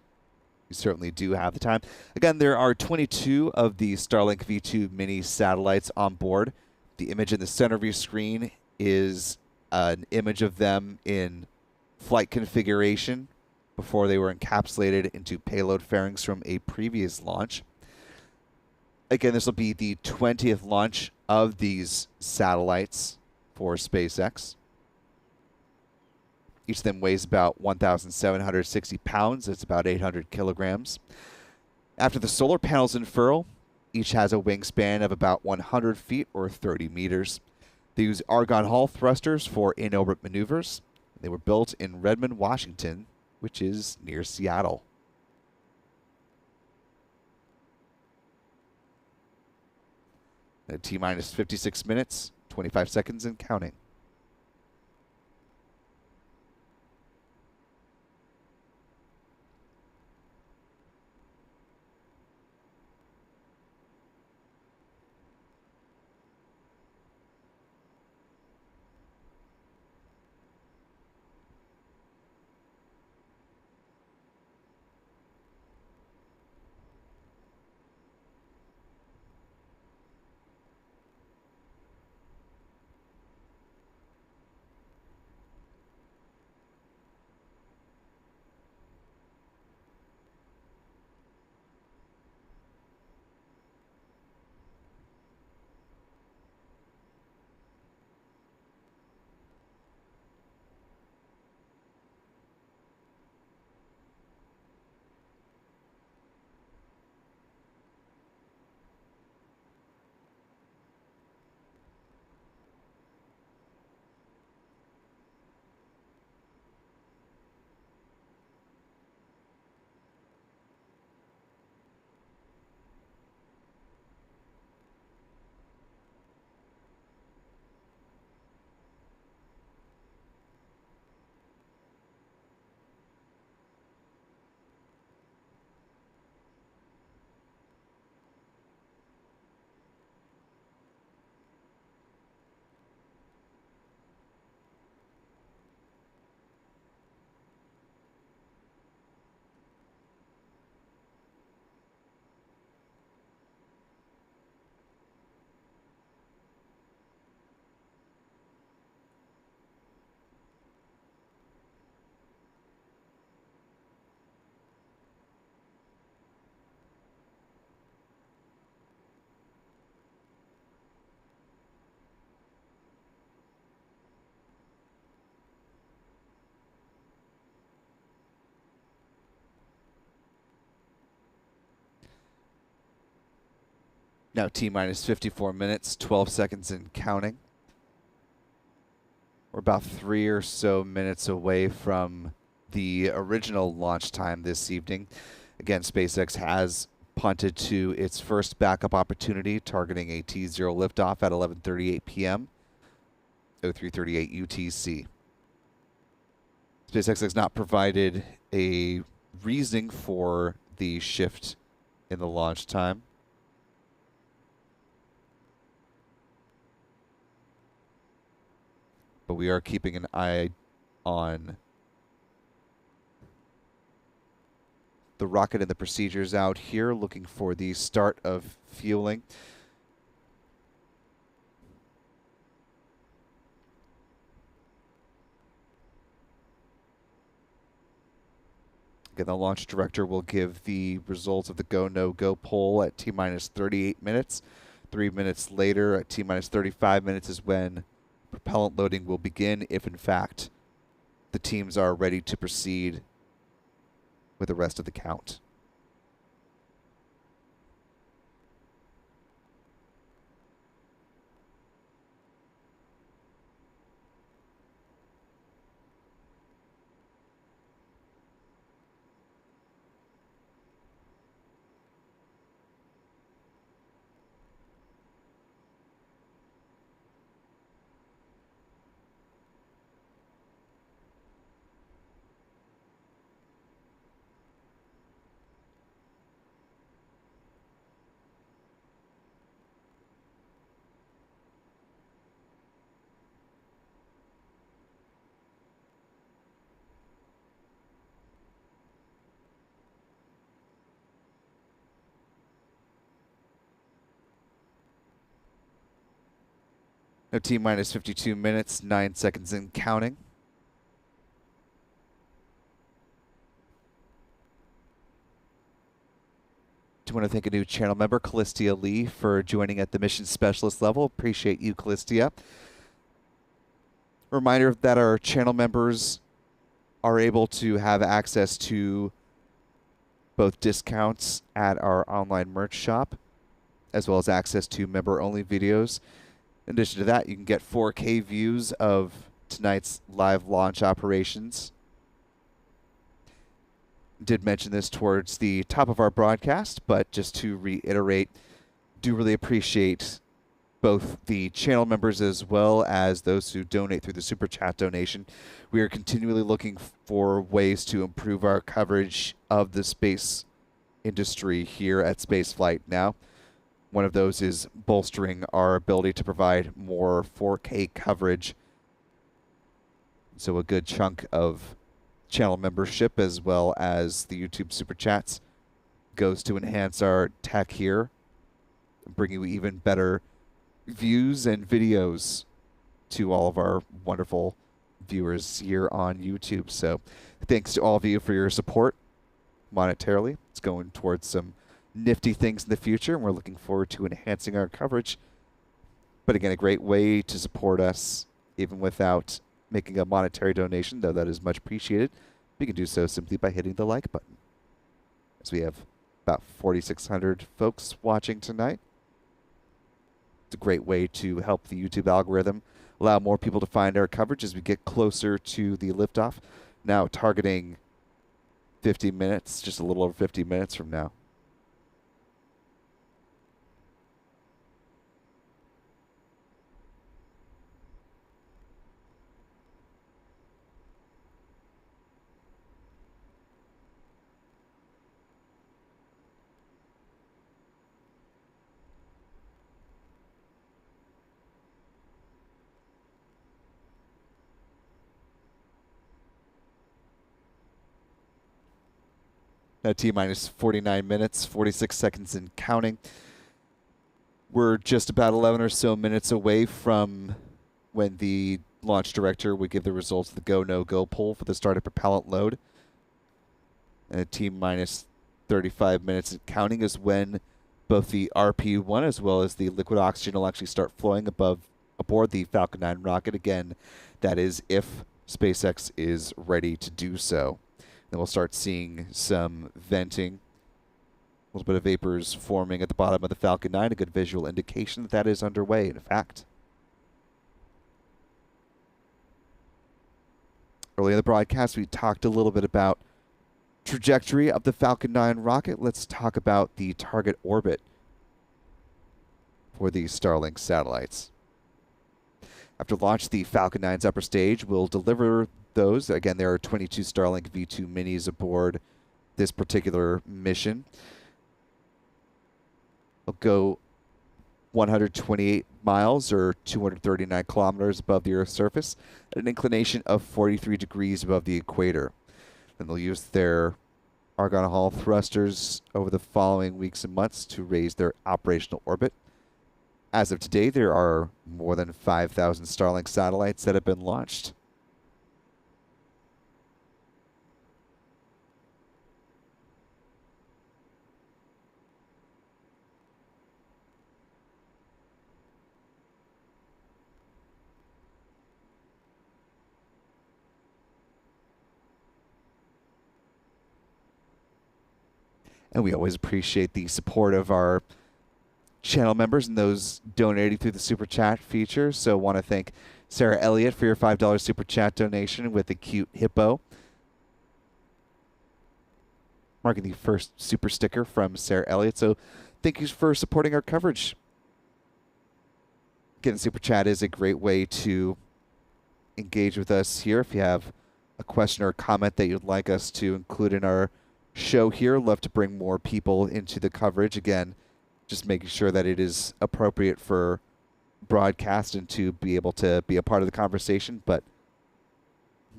we certainly do have the time. Again, there are 22 of the Starlink V2 mini satellites on board. The image in the center of your screen is an image of them in flight configuration before they were encapsulated into payload fairings from a previous launch. Again, this will be the 20th launch of these satellites for SpaceX. Each of them weighs about 1,760 pounds. It's about 800 kilograms. After the solar panels unfurl, each has a wingspan of about 100 feet or 30 meters. They use argon hull thrusters for in-orbit maneuvers. They were built in Redmond, Washington, which is near Seattle. T-minus 56 minutes, 25 seconds and counting. Now T-minus 54 minutes, 12 seconds and counting. We're about 3 or so minutes away from the original launch time this evening. Again, SpaceX has punted to its first backup opportunity, targeting a T0 liftoff at 11:38 p.m., 03:38 UTC. SpaceX has not provided a reasoning for the shift in the launch time. But we are keeping an eye on the rocket and the procedures out here, looking for the start of fueling. Again, the launch director will give the results of the go, no go poll at T-minus 38 minutes. 3 minutes later, at T-minus 35 minutes, is when propellant loading will begin, if in fact the teams are ready to proceed with the rest of the count. Now T-minus 52 minutes, 9 seconds and counting. I want to thank a new channel member, Callistia Lee, for joining at the mission specialist level. Appreciate you, Callistia. Reminder that our channel members are able to have access to both discounts at our online merch shop, as well as access to member-only videos. In addition to that, you can get 4K views of tonight's live launch operations. Did mention this towards the top of our broadcast, but just to reiterate, do really appreciate both the channel members as well as those who donate through the Super Chat donation. We are continually looking for ways to improve our coverage of the space industry here at Spaceflight now. One of those is bolstering our ability to provide more 4K coverage. So a good chunk of channel membership as well as the YouTube Super Chats goes to enhance our tech here, bring you even better views and videos to all of our wonderful viewers here on YouTube. So thanks to all of you for your support monetarily. It's going towards some nifty things in the future, and we're looking forward to enhancing our coverage. But again, a great way to support us even without making a monetary donation, though that is much appreciated. You can do so simply by hitting the like button. As we have about 4,600 folks watching tonight. It's a great way to help the YouTube algorithm allow more people to find our coverage as we get closer to the liftoff. Now targeting 50 minutes, just a little over 50 minutes from now. Now T-minus 49 minutes, 46 seconds and counting. We're just about 11 or so minutes away from when the launch director would give the results of the go, no-go poll for the startup propellant load. And at T-minus 35 minutes and counting is when both the RP-1 as well as the liquid oxygen will actually start flowing aboard the Falcon 9 rocket. Again, that is if SpaceX is ready to do so. Then we'll start seeing some venting, a little bit of vapors forming at the bottom of the Falcon 9, a good visual indication that that is underway, in fact. Earlier in the broadcast, we talked a little bit about trajectory of the Falcon 9 rocket. Let's talk about the target orbit for the Starlink satellites. After launch, the Falcon 9's upper stage will deliver those. Again, there are 22 Starlink V2 minis aboard this particular mission. They'll go 128 miles or 239 kilometers above the Earth's surface at an inclination of 43 degrees above the equator. Then they'll use their Argon Hall thrusters over the following weeks and months to raise their operational orbit. As of today, there are more than 5,000 Starlink satellites that have been launched. And we always appreciate the support of our channel members and those donating through the Super Chat feature. So want to thank Sarah Elliott for your $5 Super Chat donation with a cute hippo, marking the first super sticker from Sarah Elliott. So thank you for supporting our coverage. Again, Super Chat is a great way to engage with us here. If you have a question or a comment that you'd like us to include in our show here, love to bring more people into the coverage. Again, just making sure that it is appropriate for broadcast and to be able to be a part of the conversation, but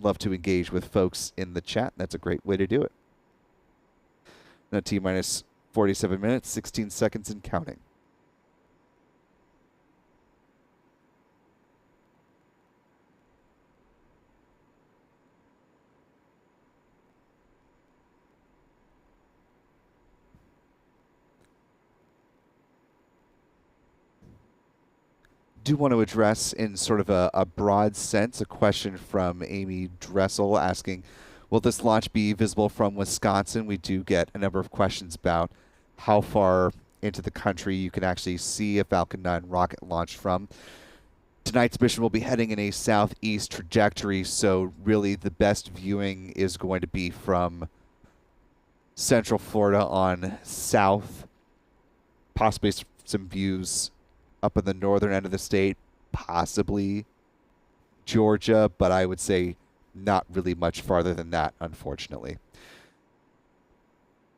love to engage with folks in the chat. That's a great way to do it. Now T-minus 47 minutes, 16 seconds and counting. Do want to address in sort of a broad sense a question from Amy Dressel asking, will this launch be visible from Wisconsin? We do get a number of questions about how far into the country you can actually see a Falcon 9 rocket launch from. Tonight's mission will be heading in a southeast trajectory, so really the best viewing is going to be from Central Florida on south, possibly some views up in the northern end of the state, possibly Georgia, but I would say not really much farther than that, unfortunately.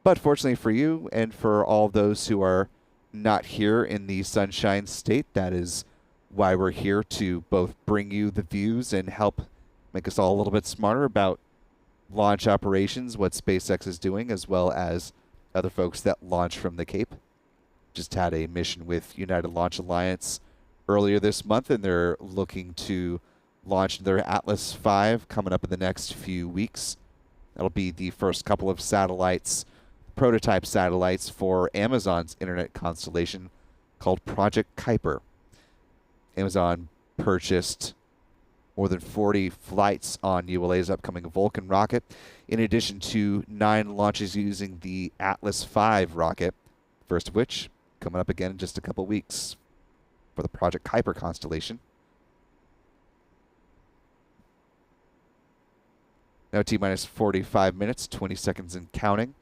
But fortunately for you and for all those who are not here in the Sunshine State, that is why we're here, to both bring you the views and help make us all a little bit smarter about launch operations, what SpaceX is doing, as well as other folks that launch from the Cape. Just had a mission with United Launch Alliance earlier this month, and they're looking to launch their Atlas V coming up in the next few weeks. That'll be the first couple of satellites, prototype satellites for Amazon's internet constellation called Project Kuiper. Amazon purchased more than 40 flights on ULA's upcoming Vulcan rocket, in addition to 9 launches using the Atlas V rocket, first of which coming up again in just a couple weeks for the Project Kuiper constellation. Now T-minus 45 minutes, 20 seconds and counting.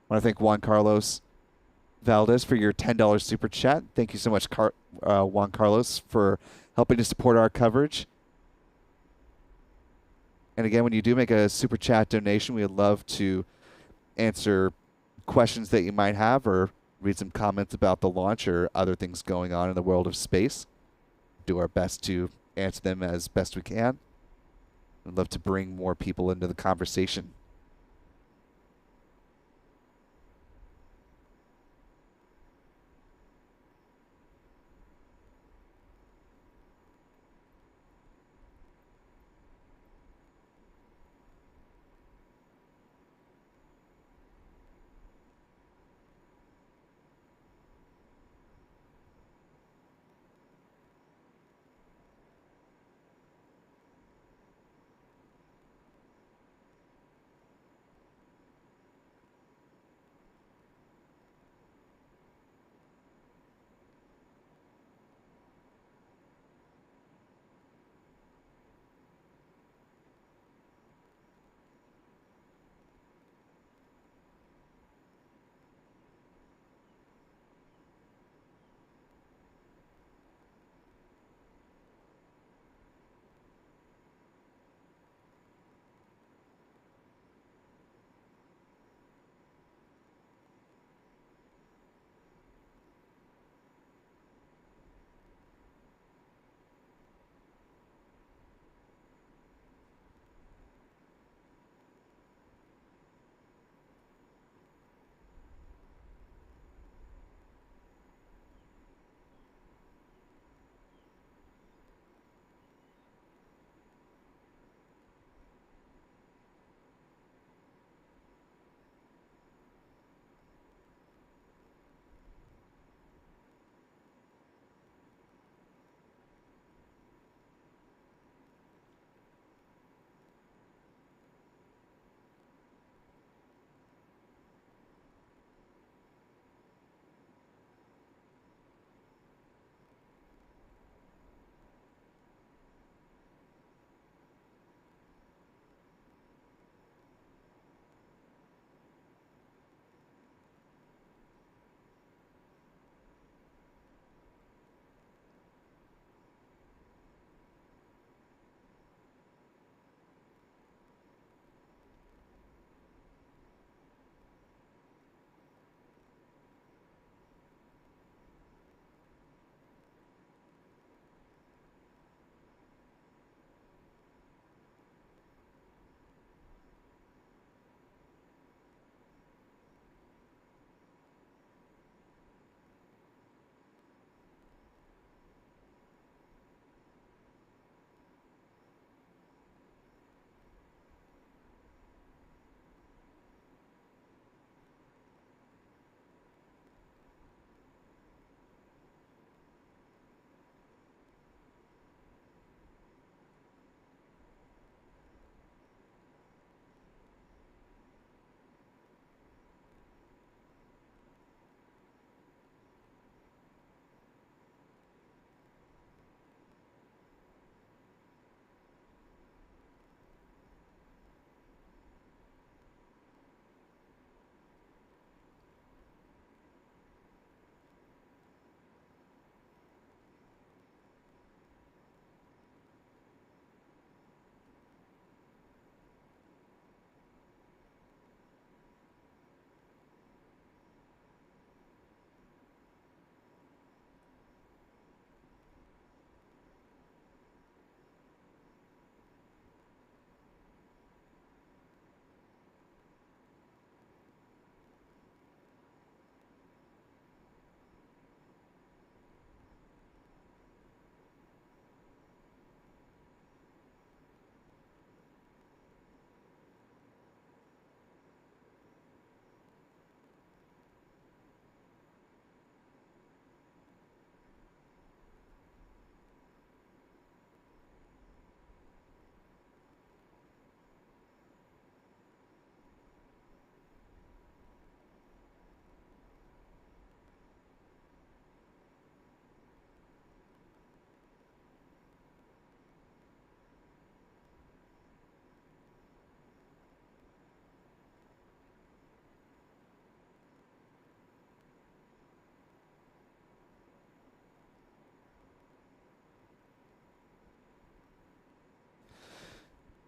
I want to thank Juan Carlos Valdez for your $10 super chat. Thank you so much, Juan Carlos, for helping to support our coverage. And again, when you do make a super chat donation, we would love to answer questions that you might have or read some comments about the launch or other things going on in the world of space. Do our best to answer them as best we can. I'd love to bring more people into the conversation.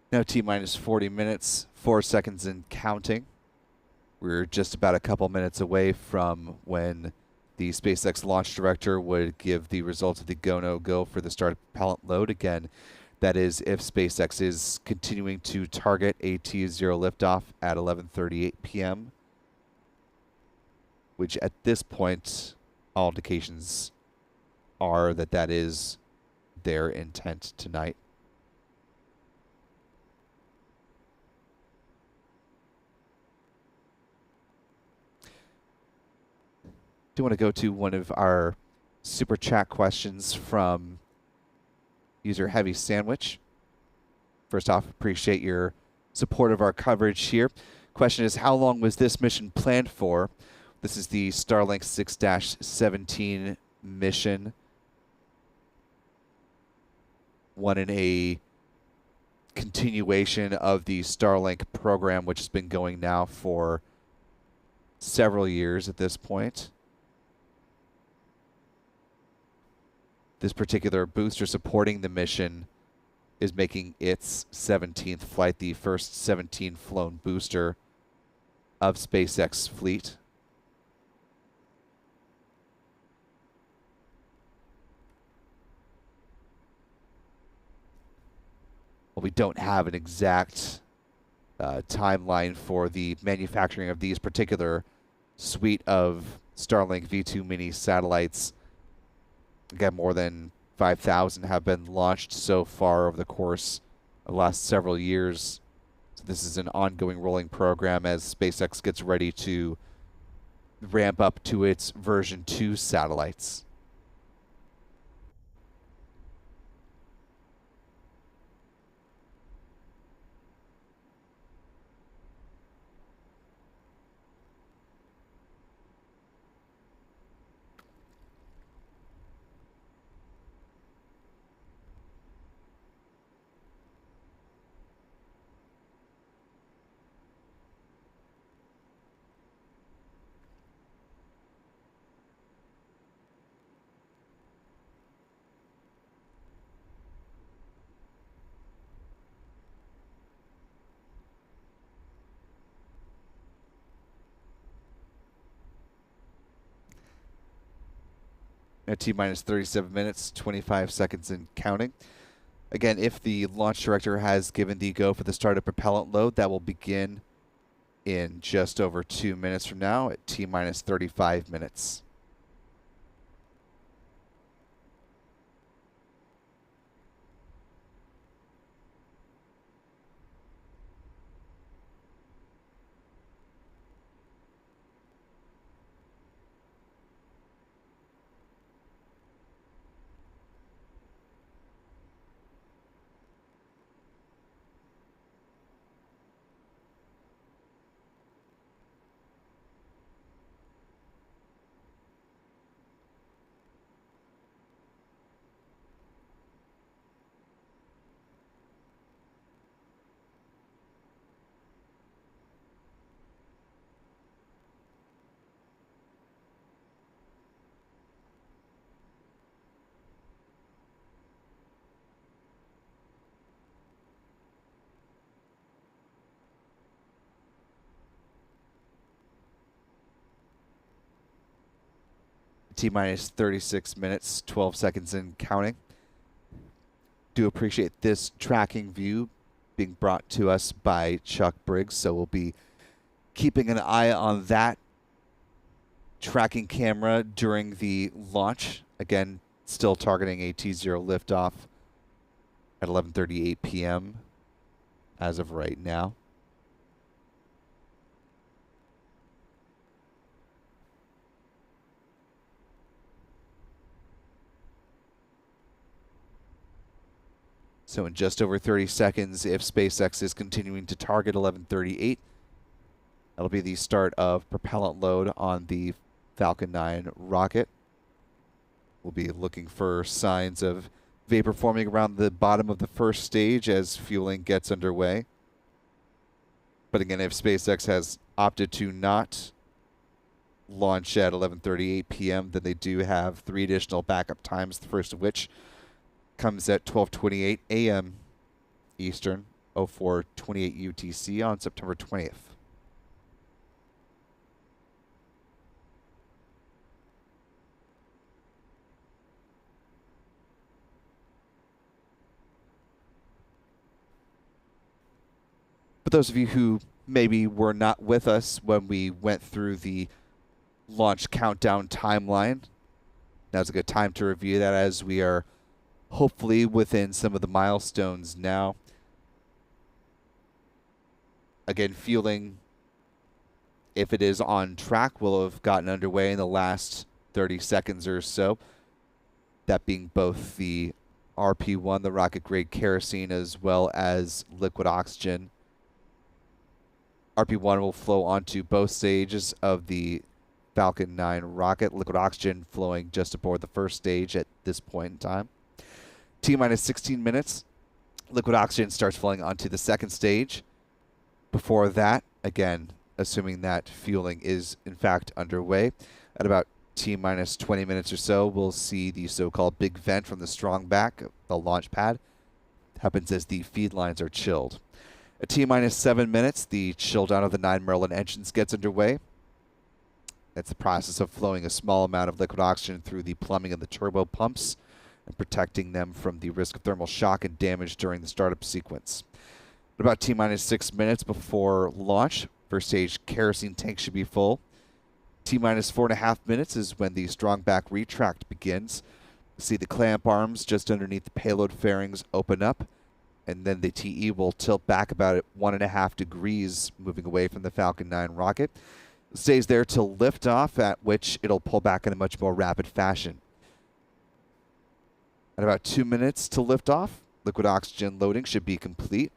Now T-minus 40 minutes, 4 seconds and counting. We're just about a couple minutes away from when the SpaceX launch director would give the results of the go-no-go for the start of propellant load. Again, that is if SpaceX is continuing to target a T0 liftoff at 11:38 p.m., which at this point, all indications are that that is their intent tonight. Do want to go to one of our super chat questions from user Heavy Sandwich. First off, appreciate your support of our coverage here. Question is, how long was this mission planned for? This is the Starlink 6-17 mission. One in a continuation of the Starlink program, which has been going now for several years at this point. This particular booster supporting the mission is making its 17th flight, the first 17 flown booster of SpaceX fleet. Well, we don't have an exact timeline for the manufacturing of these particular suite of Starlink V2 mini satellites. Again, more than 5,000 have been launched so far over the course of the last several years. So this is an ongoing rolling program as SpaceX gets ready to ramp up to its version 2 satellites. At T-minus 37 minutes, 25 seconds and counting. Again, if the launch director has given the go for the start of propellant load, that will begin in just over 2 minutes from now at T-minus 35 minutes. T-minus 36 minutes, 12 seconds and counting. Do appreciate this tracking view being brought to us by Chuck Briggs, so we'll be keeping an eye on that tracking camera during the launch. Again, still targeting a T0 liftoff at 11:38 p.m. as of right now. So in just over 30 seconds, if SpaceX is continuing to target 11:38, that'll be the start of propellant load on the Falcon 9 rocket. We'll be looking for signs of vapor forming around the bottom of the first stage as fueling gets underway. But again, if SpaceX has opted to not launch at 11:38 p.m., then they do have 3 additional backup times, the first of which comes at 12:28 a.m. Eastern, 04:28 UTC on September 20th. For those of you who maybe were not with us when we went through the launch countdown timeline, now's a good time to review that as we are hopefully within some of the milestones now. Again, fueling, if it is on track, will have gotten underway in the last 30 seconds or so. That being both the RP1, the rocket grade kerosene, as well as liquid oxygen. RP1 will flow onto both stages of the Falcon 9 rocket, liquid oxygen flowing just aboard the first stage at this point in time. T-minus 16 minutes, liquid oxygen starts flowing onto the second stage. Before that, again, assuming that fueling is in fact underway, at about T-minus 20 minutes or so, we'll see the so-called big vent from the strong back, the launch pad. It happens as the feed lines are chilled. At T-minus 7 minutes, the chill down of the 9 Merlin engines gets underway. That's the process of flowing a small amount of liquid oxygen through the plumbing of the turbo pumps and protecting them from the risk of thermal shock and damage during the startup sequence. At about T-minus 6 minutes before launch, first stage kerosene tank should be full. T-minus 4.5 minutes is when the strong back retract begins. See the clamp arms just underneath the payload fairings open up, and then the TE will tilt back about 1.5 degrees, moving away from the Falcon 9 rocket. It stays there till liftoff, at which it'll pull back in a much more rapid fashion. At about 2 minutes to liftoff, liquid oxygen loading should be complete.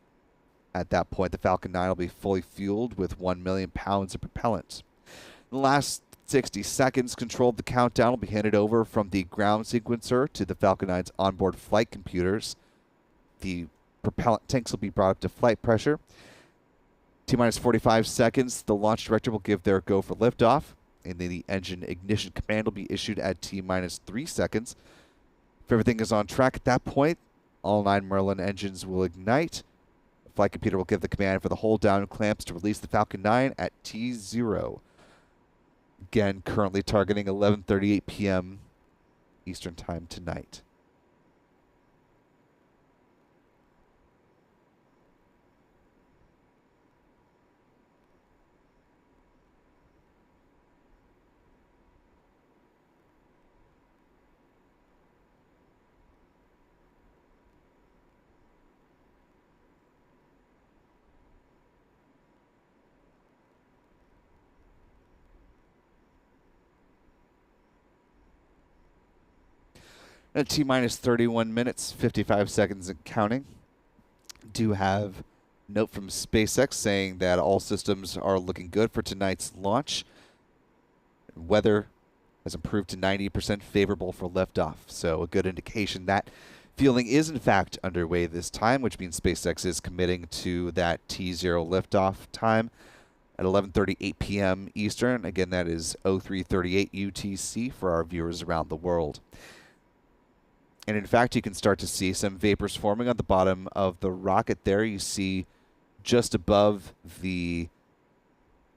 At that point, the Falcon 9 will be fully fueled with 1 million pounds of propellant. In the last 60 seconds, control of the countdown will be handed over from the ground sequencer to the Falcon 9's onboard flight computers. The propellant tanks will be brought up to flight pressure. T-minus 45 seconds, the launch director will give their go for liftoff, and then the engine ignition command will be issued at T-minus 3 seconds. If everything is on track at that point, all 9 Merlin engines will ignite. The flight computer will give the command for the hold down clamps to release the Falcon 9 at T0. Again, currently targeting 11:38 p.m. Eastern Time tonight. At T-minus 31 minutes, 55 seconds and counting. Do have a note from SpaceX saying that all systems are looking good for tonight's launch. Weather has improved to 90% favorable for liftoff, so a good indication that fueling is in fact underway this time, which means SpaceX is committing to that T0 liftoff time at 11:38 p.m. Eastern. Again, that is 03:38 UTC for our viewers around the world. And in fact, you can start to see some vapors forming on the bottom of the rocket there. You see just above the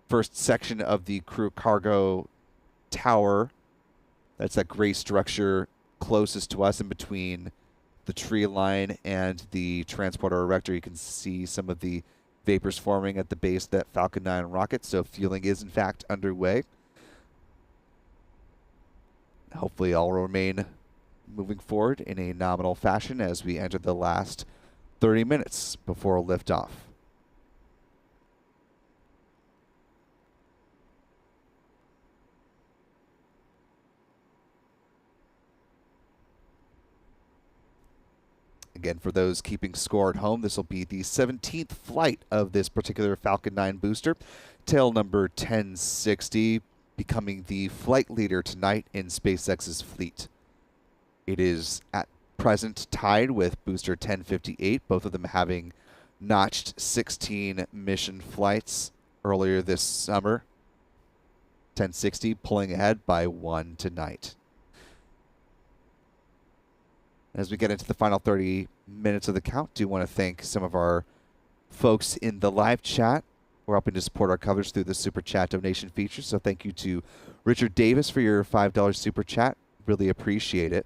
first section of the crew cargo tower. That's that gray structure closest to us in between the tree line and the transporter erector. You can see some of the vapors forming at the base of that Falcon 9 rocket. So fueling is in fact underway. Hopefully all will remain moving forward in a nominal fashion as we enter the last 30 minutes before liftoff. Again, for those keeping score at home, this will be the 17th flight of this particular Falcon 9 booster. Tail number 1060, becoming the flight leader tonight in SpaceX's fleet. It is at present tied with booster 1058, both of them having notched 16 mission flights earlier this summer. 1060 pulling ahead by 1 tonight. As we get into the final 30 minutes of the count, do want to thank some of our folks in the live chat who are helping to support our coverage through the Super Chat donation feature. So thank you to Richard Davis for your $5 Super Chat. Really appreciate it.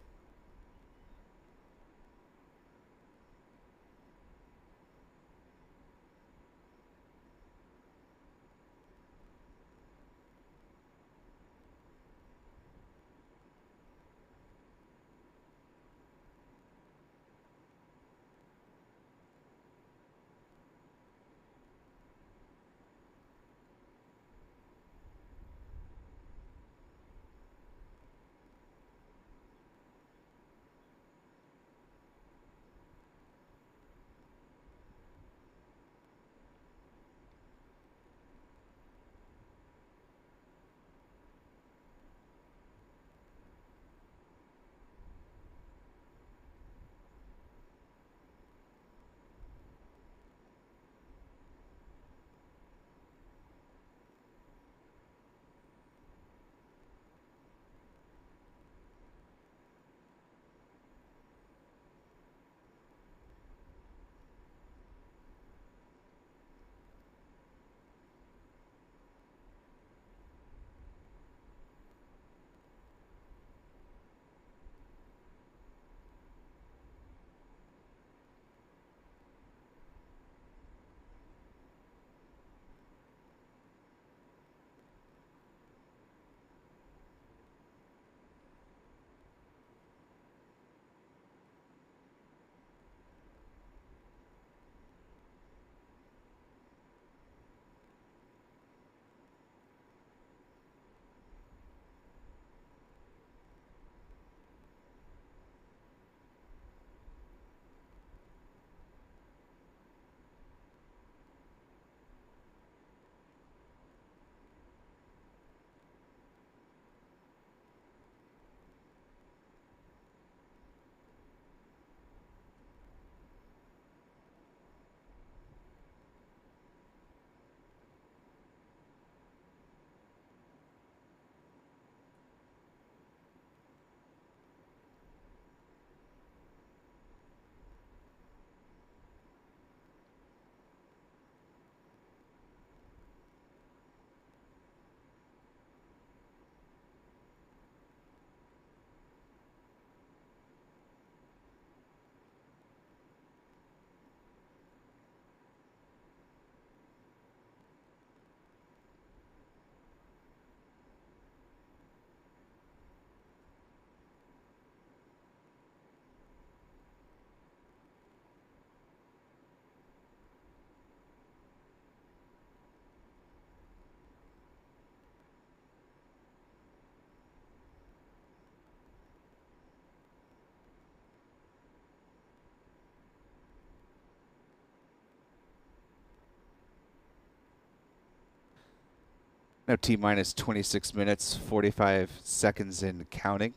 Now T-minus 26 minutes, 45 seconds and counting.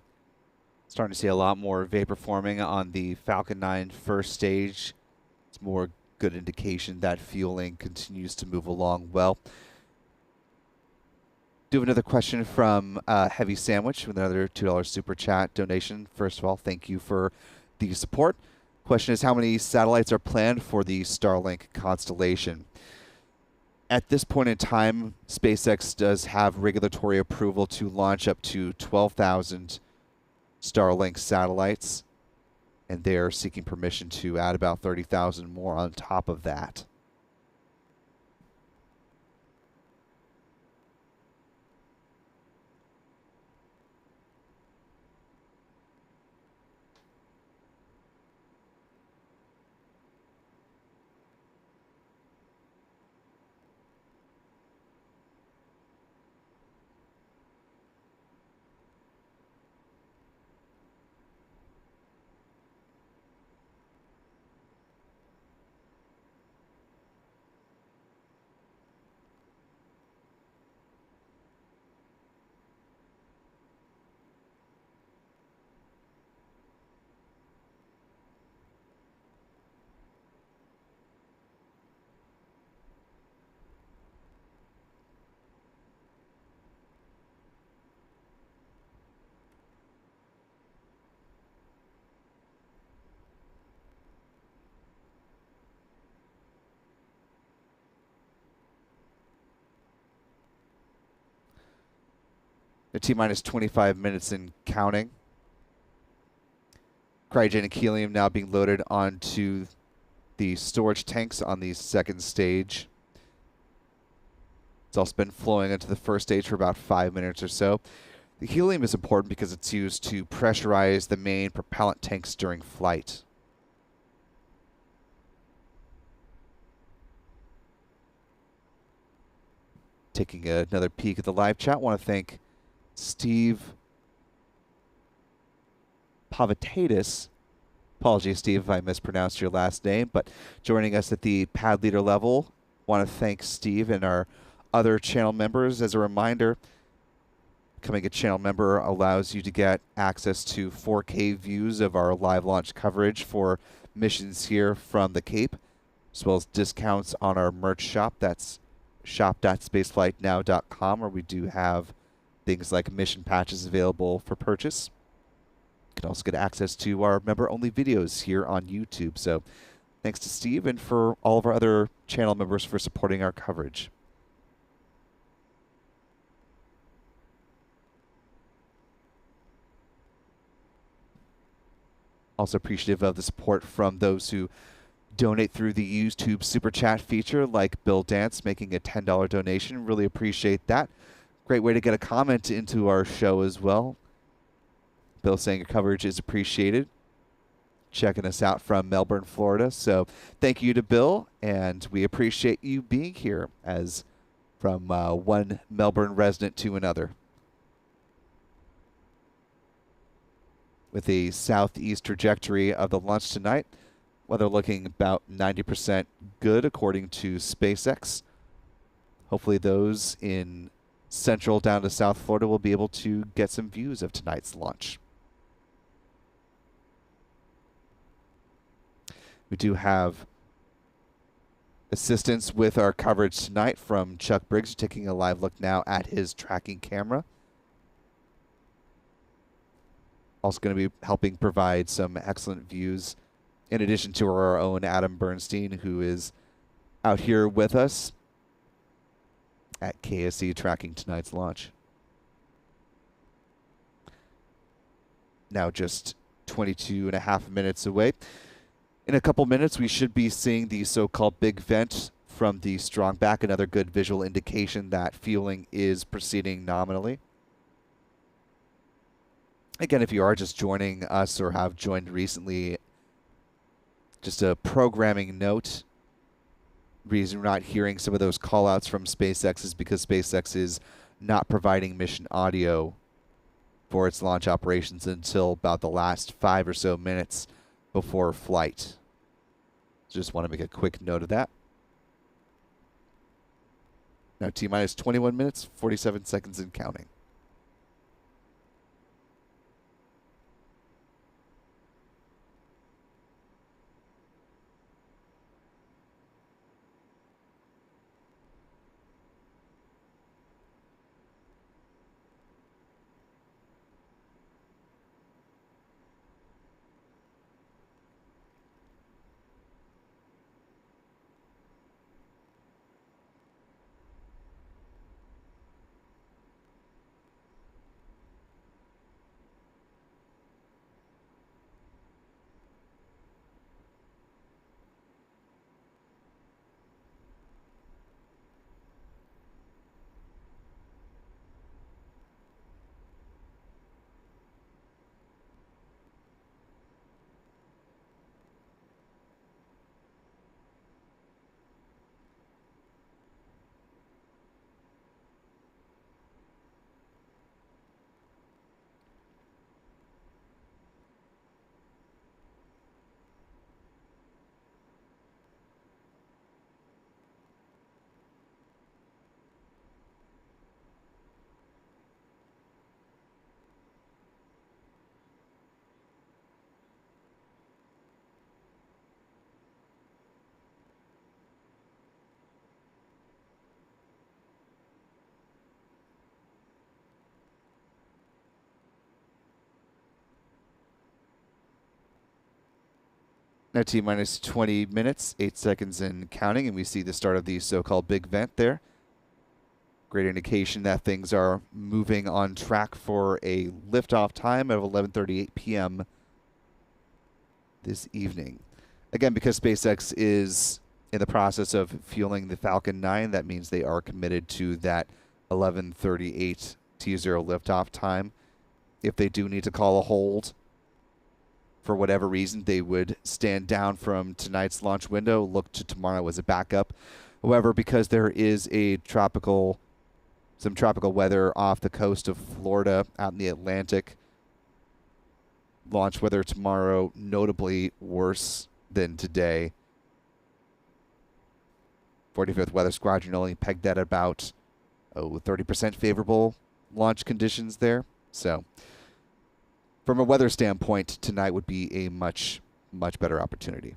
Starting to see a lot more vapor forming on the Falcon 9 first stage. It's more good indication that fueling continues to move along well. Do have another question from Heavy Sandwich with another $2 Super Chat donation. First of all, thank you for the support. Question is, how many satellites are planned for the Starlink constellation? At this point in time, SpaceX does have regulatory approval to launch up to 12,000 Starlink satellites, and they are seeking permission to add about 30,000 more on top of that. The T-minus 25 minutes and counting. Cryogenic helium now being loaded onto the storage tanks on the second stage. It's also been flowing into the first stage for about 5 minutes or so. The helium is important because it's used to pressurize the main propellant tanks during flight. Taking another peek at the live chat, want to thank Steve Pavitatis. Apologies, Steve, if I mispronounced your last name, but joining us at the pad leader level. Want to thank Steve and our other channel members. As a reminder, becoming a channel member allows you to get access to 4K views of our live launch coverage for missions here from the Cape, as well as discounts on our merch shop. That's shop.spaceflightnow.com, where we do have things like mission patches available for purchase. You can also get access to our member-only videos here on YouTube. So thanks to Steve and for all of our other channel members for supporting our coverage. Also appreciative of the support from those who donate through the YouTube Super Chat feature, like Bill Dance making a $10 donation. Really appreciate that. Great way to get a comment into our show as well. Bill saying your coverage is appreciated. Checking us out from Melbourne, Florida. So thank you to Bill, and we appreciate you being here as from one Melbourne resident to another. With the southeast trajectory of the launch tonight, weather looking about 90% good according to SpaceX. Hopefully those in central down to South Florida will be able to get some views of tonight's launch. We do have assistance with our coverage tonight from Chuck Briggs, taking a live look now at his tracking camera. Also going to be helping provide some excellent views, in addition to our own Adam Bernstein, who is out here with us at KSC tracking tonight's launch. Now just 22.5 minutes away. In a couple minutes, we should be seeing the so-called big vent from the strong back, another good visual indication that fueling is proceeding nominally. Again, if you are just joining us or have joined recently, just a programming note. Reason we're not hearing some of those call-outs from SpaceX is because SpaceX is not providing mission audio for its launch operations until about the last 5 or so minutes before flight. Just want to make a quick note of that. Now T-minus 21 minutes, 47 seconds and counting. Now T-minus 20 minutes, 8 seconds and counting, and we see the start of the so-called big vent there. Great indication that things are moving on track for a liftoff time of 11:38 p.m. this evening. Again, because SpaceX is in the process of fueling the Falcon 9, that means they are committed to that 11:38 T0 liftoff time. If they do need to call a hold for whatever reason, they would stand down from tonight's launch window, look to tomorrow as a backup. However, because there is some tropical weather off the coast of Florida out in the Atlantic, launch weather tomorrow notably worse than today. 45th Weather Squadron only pegged that at about 30% favorable launch conditions there. So from a weather standpoint, tonight would be a much, much better opportunity.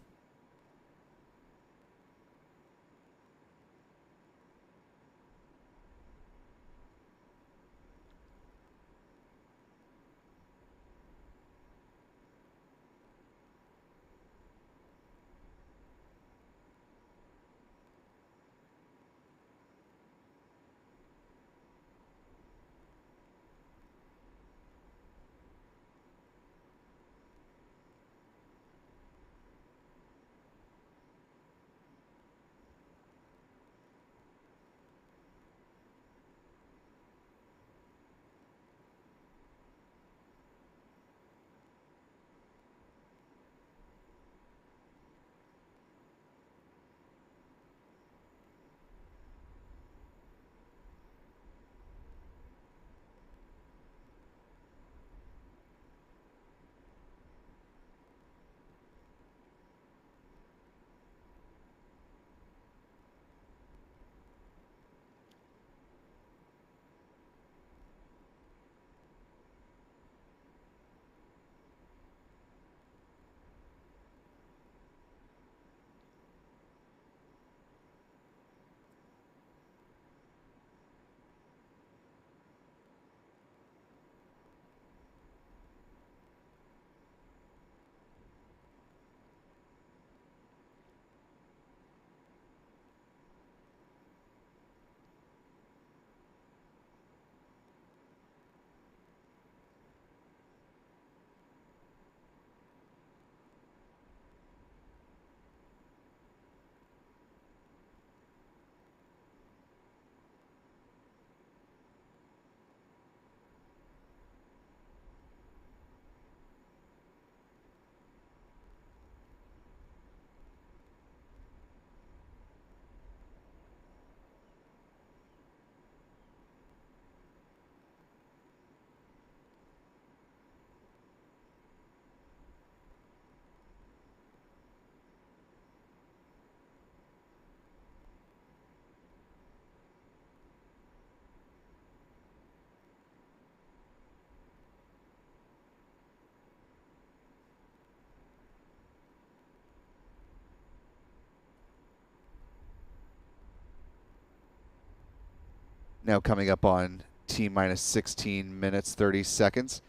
Now coming up on T-minus 16 minutes, 30 seconds.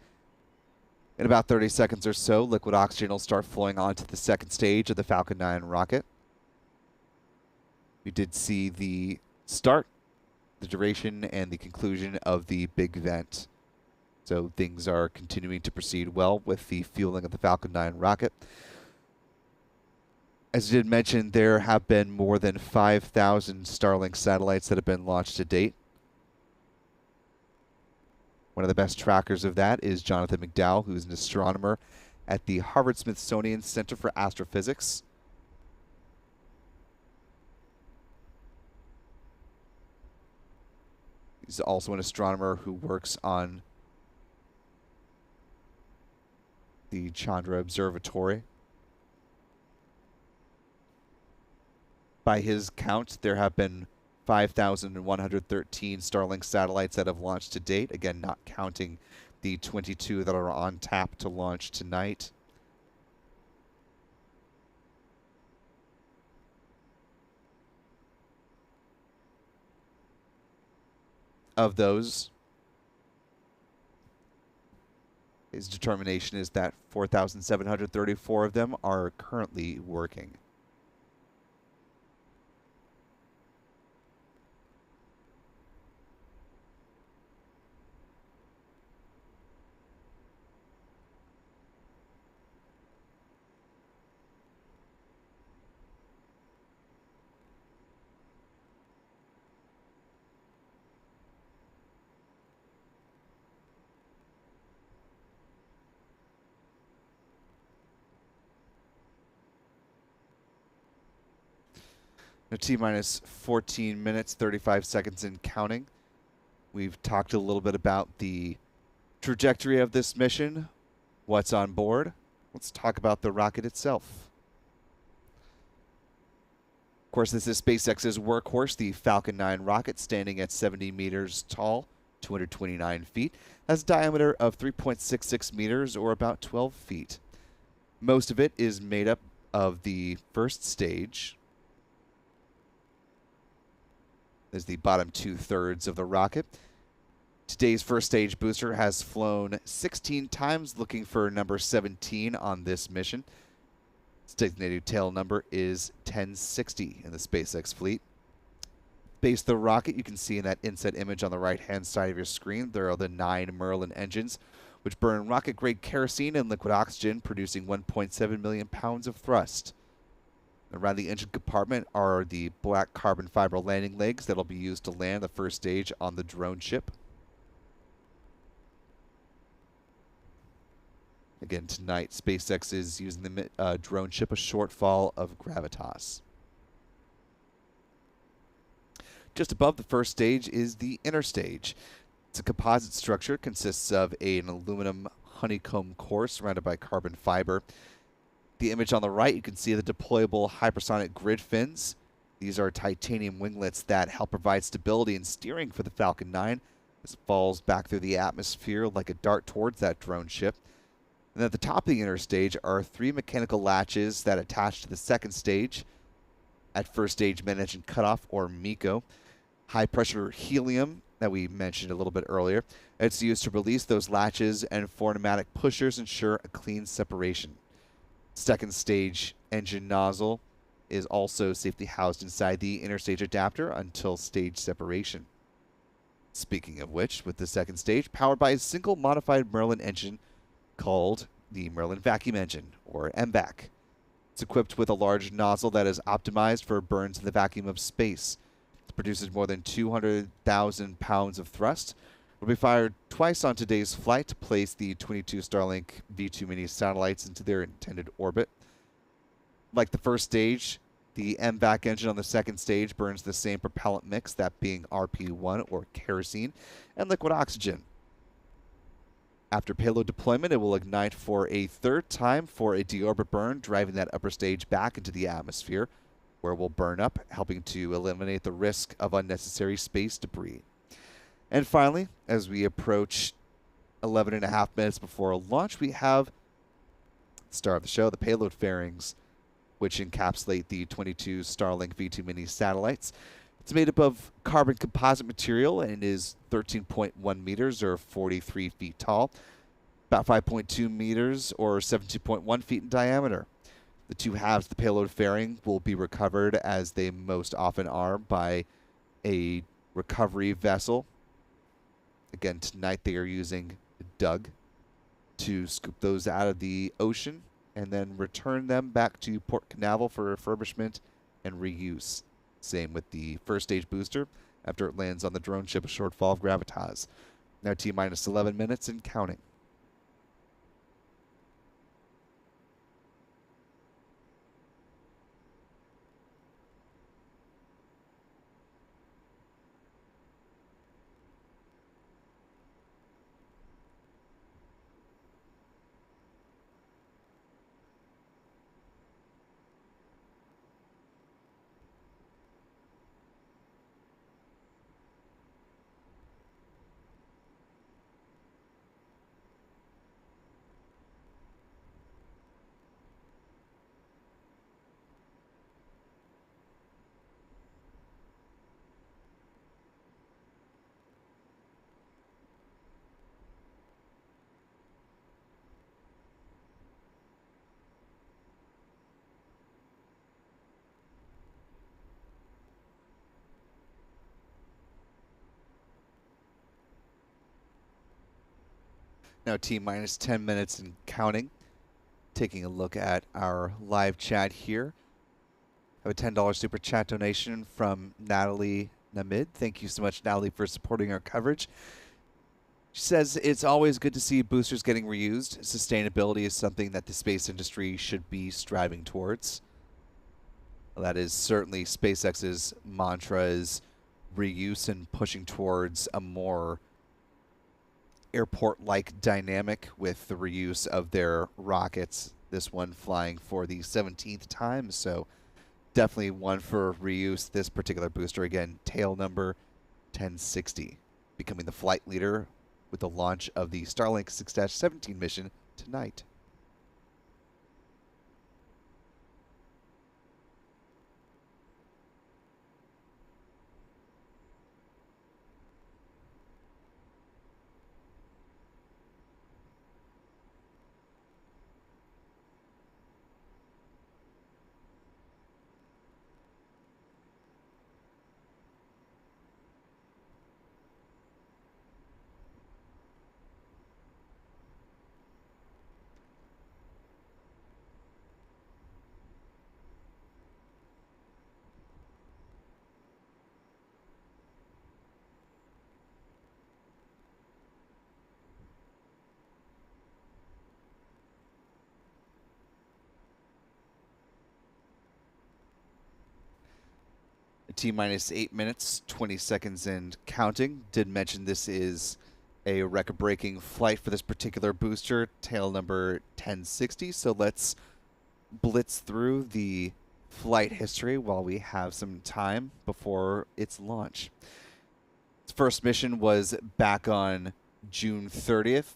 In about 30 seconds or so, liquid oxygen will start flowing onto the second stage of the Falcon 9 rocket. We did see the start, the duration, and the conclusion of the big vent. So things are continuing to proceed well with the fueling of the Falcon 9 rocket. As I did mention, there have been more than 5,000 Starlink satellites that have been launched to date. One of the best trackers of that is Jonathan McDowell, who's an astronomer at the Harvard-Smithsonian Center for Astrophysics. He's also an astronomer who works on the Chandra Observatory. By his count, there have been 5,113 Starlink satellites that have launched to date. Again, not counting the 22 that are on tap to launch tonight. Of those, his determination is that 4,734 of them are currently working. T-minus 14 minutes, 35 seconds and counting. We've talked a little bit about the trajectory of this mission, what's on board. Let's talk about the rocket itself. Of course, this is SpaceX's workhorse, the Falcon 9 rocket, standing at 70 meters tall, 229 feet, has a diameter of 3.66 meters, or about 12 feet. Most of it is made up of the first stage. Is the bottom 2/3 of the rocket. Today's first stage booster has flown 16 times, looking for number 17 on this mission. Its designated tail number is 1060 in the SpaceX fleet. Base of the rocket, you can see in that inset image on the right-hand side of your screen, there are the 9 Merlin engines, which burn rocket-grade kerosene and liquid oxygen, producing 1.7 million pounds of thrust. Around the engine compartment are the black carbon fiber landing legs that will be used to land the first stage on the drone ship. Again, tonight, SpaceX is using the drone ship a shortfall of gravitas. Just above the first stage is the inner stage. It's a composite structure, consists of an aluminum honeycomb core surrounded by carbon fiber. The image on the right, you can see the deployable hypersonic grid fins. These are titanium winglets that help provide stability and steering for the Falcon 9 as it falls back through the atmosphere like a dart towards that drone ship. And at the top of the inner stage are 3 mechanical latches that attach to the second stage. At first stage mid-engine cutoff, or MECO, high pressure helium that we mentioned a little bit earlier. It's used to release those latches, and 4 pneumatic pushers ensure a clean separation. Second stage engine nozzle is also safely housed inside the inner stage adapter until stage separation. Speaking of which, with the second stage powered by a single modified Merlin engine called the Merlin Vacuum Engine, or MVAC. It's equipped with a large nozzle that is optimized for burns in the vacuum of space. It produces more than 200,000 pounds of thrust. Will be fired twice on today's flight to place the 22 Starlink V2 mini satellites into their intended orbit. Like the first stage, the MVAC engine on the second stage burns the same propellant mix, that being RP1, or kerosene, and liquid oxygen. After payload deployment, it will ignite for a third time for a deorbit burn, driving that upper stage back into the atmosphere, where it will burn up, helping to eliminate the risk of unnecessary space debris. And finally, as we approach 11.5 minutes before launch, we have the star of the show, the payload fairings, which encapsulate the 22 Starlink V2 mini satellites. It's made up of carbon composite material and is 13.1 meters, or 43 feet tall, about 5.2 meters, or 17.1 feet in diameter. The two halves of the payload fairing will be recovered, as they most often are, by a recovery vessel. Again, tonight they are using Doug to scoop those out of the ocean and then return them back to Cape Canaveral for refurbishment and reuse. Same with the first stage booster after it lands on the drone ship a shortfall of gravitas. Now T-minus 11 minutes and counting. Now T-minus 10 minutes and counting. Taking a look at our live chat here. I have a $10 super chat donation from Natalie Namid. Thank you so much, Natalie, for supporting our coverage. She says, it's always good to see boosters getting reused. Sustainability is something that the space industry should be striving towards. That is certainly SpaceX's mantra, is reuse and pushing towards a more airport-like dynamic with the reuse of their rockets. This one flying for the 17th time, so definitely one for reuse. This particular booster, again, tail number 1060, becoming the flight leader with the launch of the Starlink 6-17 mission tonight. T-minus 8 minutes, 20 seconds and counting. Did mention this is a record-breaking flight for this particular booster, tail number 1060. So let's blitz through the flight history while we have some time before its launch. Its first mission was back on June 30th,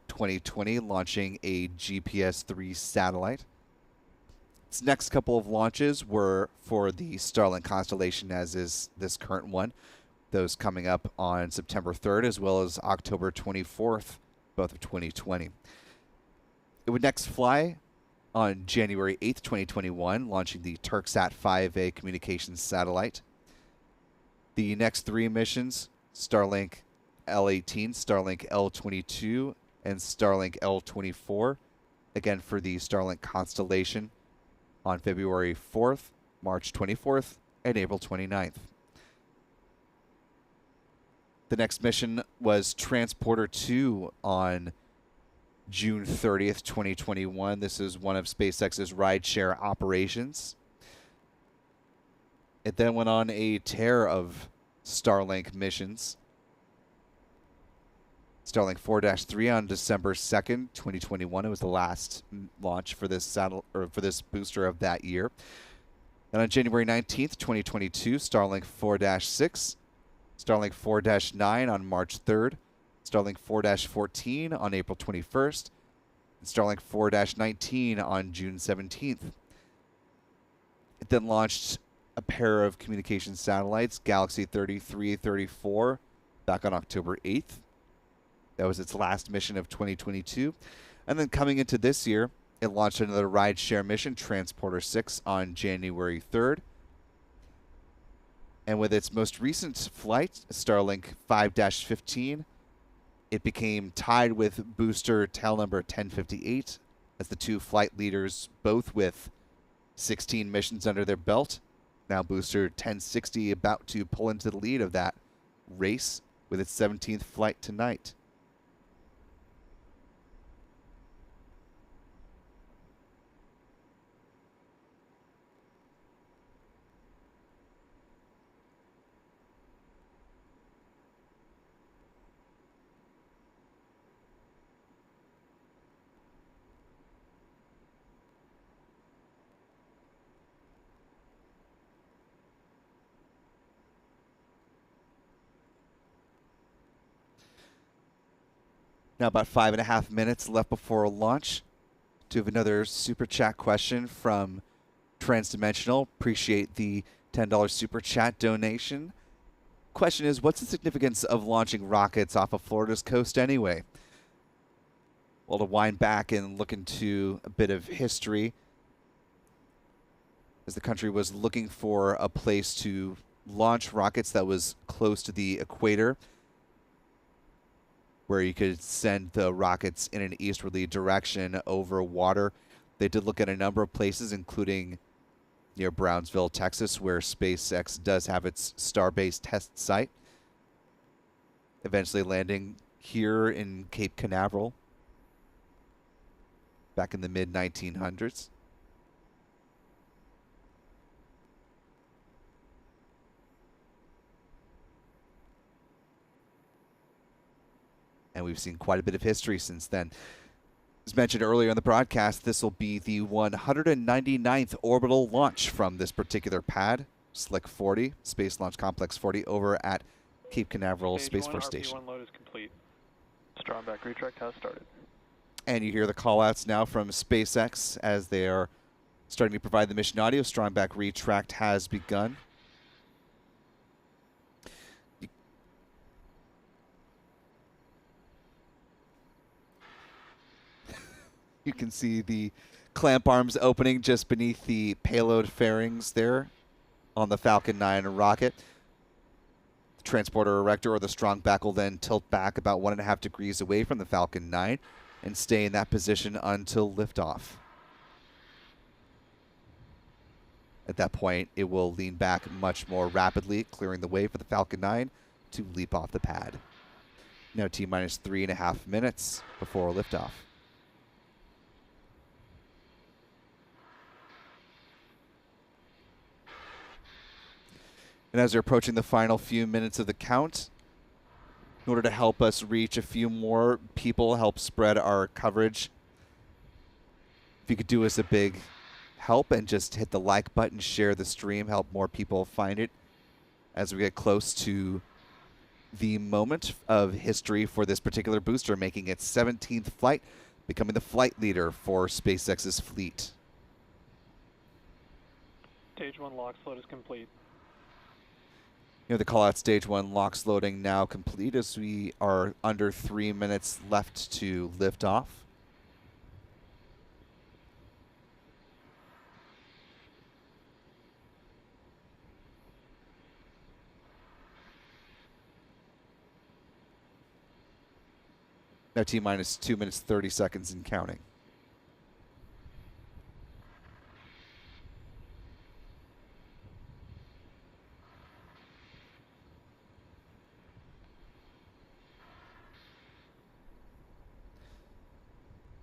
2020, launching a GPS-3 satellite. Its next couple of launches were for the Starlink constellation, as is this current one. Those coming up on September 3rd as well as October 24th, both of 2020. It would next fly on January 8th, 2021, launching the Turksat 5A communications satellite. The next three missions, Starlink L18, Starlink L22, and Starlink L24, again for the Starlink constellation, on February 4th, March 24th, and April 29th. The next mission was Transporter 2 on June 30th, 2021. This is one of SpaceX's rideshare operations. It then went on a tear of Starlink missions. Starlink 4-3 on December 2nd, 2021. It was the last launch for this for this booster of that year. And on January 19th, 2022, Starlink 4-6, Starlink 4-9 on March 3rd, Starlink 4-14 on April 21st, and Starlink 4-19 on June 17th. It then launched a pair of communication satellites, Galaxy 33, 34, back on October 8th. That was its last mission of 2022. And then coming into this year, it launched another rideshare mission, Transporter 6, on January 3rd. And with its most recent flight, Starlink 5-15, it became tied with booster tail number 1058 as the two flight leaders, both with 16 missions under their belt. Now booster 1060 about to pull into the lead of that race with its 17th flight tonight. Now about 5.5 minutes left before launch. Do have another super chat question from Transdimensional. Appreciate the $10 super chat donation. Question is, what's the significance of launching rockets off of Florida's coast anyway? Well, to wind back and look into a bit of history, as the country was looking for a place to launch rockets that was close to the equator, where you could send the rockets in an easterly direction over water. They did look at a number of places, including near Brownsville, Texas, where SpaceX does have its Starbase test site, eventually landing here in Cape Canaveral back in the mid-1900s. And we've seen quite a bit of history since then. As mentioned earlier in the broadcast, this will be the 199th orbital launch from this particular pad, Slick 40, Space Launch Complex 40, over at Cape Canaveral Space Force Station. RP1 load is complete. Strongback retract has started. And you hear the call-outs now from SpaceX as they are starting to provide the mission audio. Strongback retract has begun. You can see the clamp arms opening just beneath the payload fairings there on the Falcon 9 rocket. The transporter erector or the Strongback will then tilt back about 1.5 degrees away from the Falcon 9 and stay in that position until liftoff. At that point, it will lean back much more rapidly, clearing the way for the Falcon 9 to leap off the pad. Now T-minus 3.5 minutes before liftoff. And as we're approaching the final few minutes of the count, in order to help us reach a few more people, help spread our coverage, if you could do us a big help and just hit the like button, share the stream, help more people find it as we get close to the moment of history for this particular booster, making its 17th flight, becoming the flight leader for SpaceX's fleet. Stage 1 LOX load is complete. You know, the call-out stage 1 LOX loading now complete as we are under 3 minutes left to lift off. Now T-minus 2 minutes 30 seconds and counting.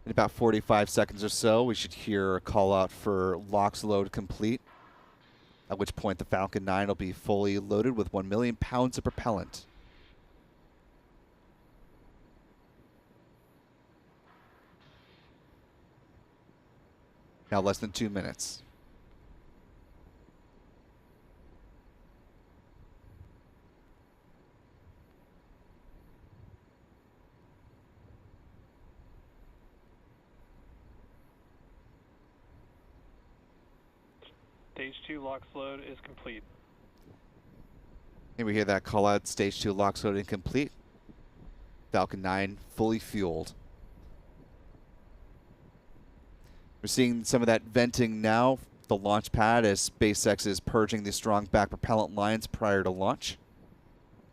In about 45 seconds or so, we should hear a call out for LOX load complete, at which point the Falcon 9 will be fully loaded with 1 million pounds of propellant. Now less than 2 minutes. Stage 2 LOX load is complete. And we hear that call out, stage 2 LOX load incomplete. Falcon 9 fully fueled. We're seeing some of that venting now, the launch pad, as SpaceX is purging the Strongback propellant lines prior to launch.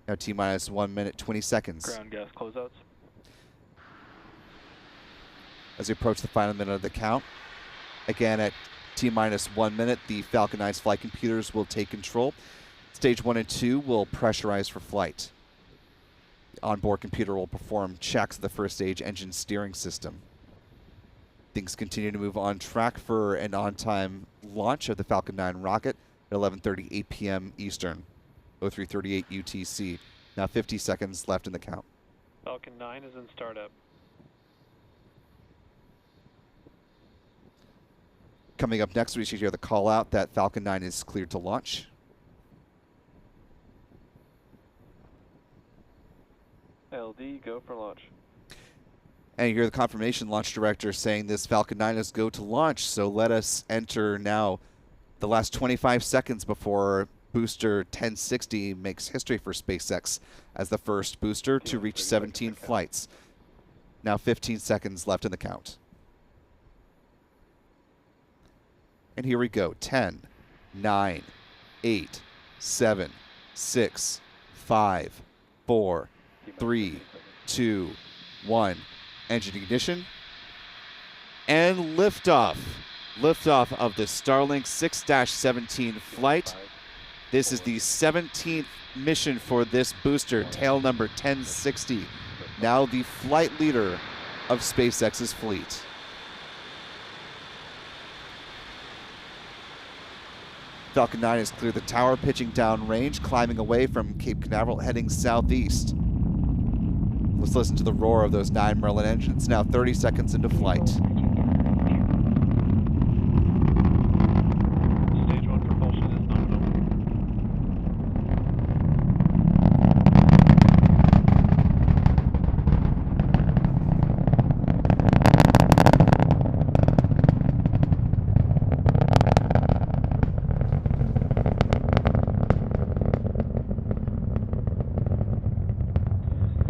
Now T-minus 1 minute, 20 seconds. Ground gas closeouts. As we approach the final minute of the count. Again, at T-minus 1 minute, the Falcon 9's flight computers will take control. Stage 1 and 2 will pressurize for flight. The onboard computer will perform checks of the first stage engine steering system. Things continue to move on track for an on-time launch of the Falcon 9 rocket at 11:38 p.m. Eastern, 03:38 UTC. Now 50 seconds left in the count. Falcon 9 is in startup. Coming up next, we should hear the call out that Falcon 9 is cleared to launch. LD, go for launch. And you hear the confirmation launch director saying this Falcon 9 is go to launch. So let us enter now the last 25 seconds before booster 1060 makes history for SpaceX as the first booster to reach 17 flights. Now 15 seconds left in the count. And here we go. 10, 9, 8, 7, 6, 5, 4, 3, 2, 1. Engine ignition. And liftoff. Liftoff of the Starlink 6-17 flight. This is the 17th mission for this booster, tail number 1060. Now the flight leader of SpaceX's fleet. Falcon 9 has cleared the tower, pitching down range, climbing away from Cape Canaveral, heading southeast. Let's listen to the roar of those 9 Merlin engines, now 30 seconds into flight. Stage 1 propulsion is nominal.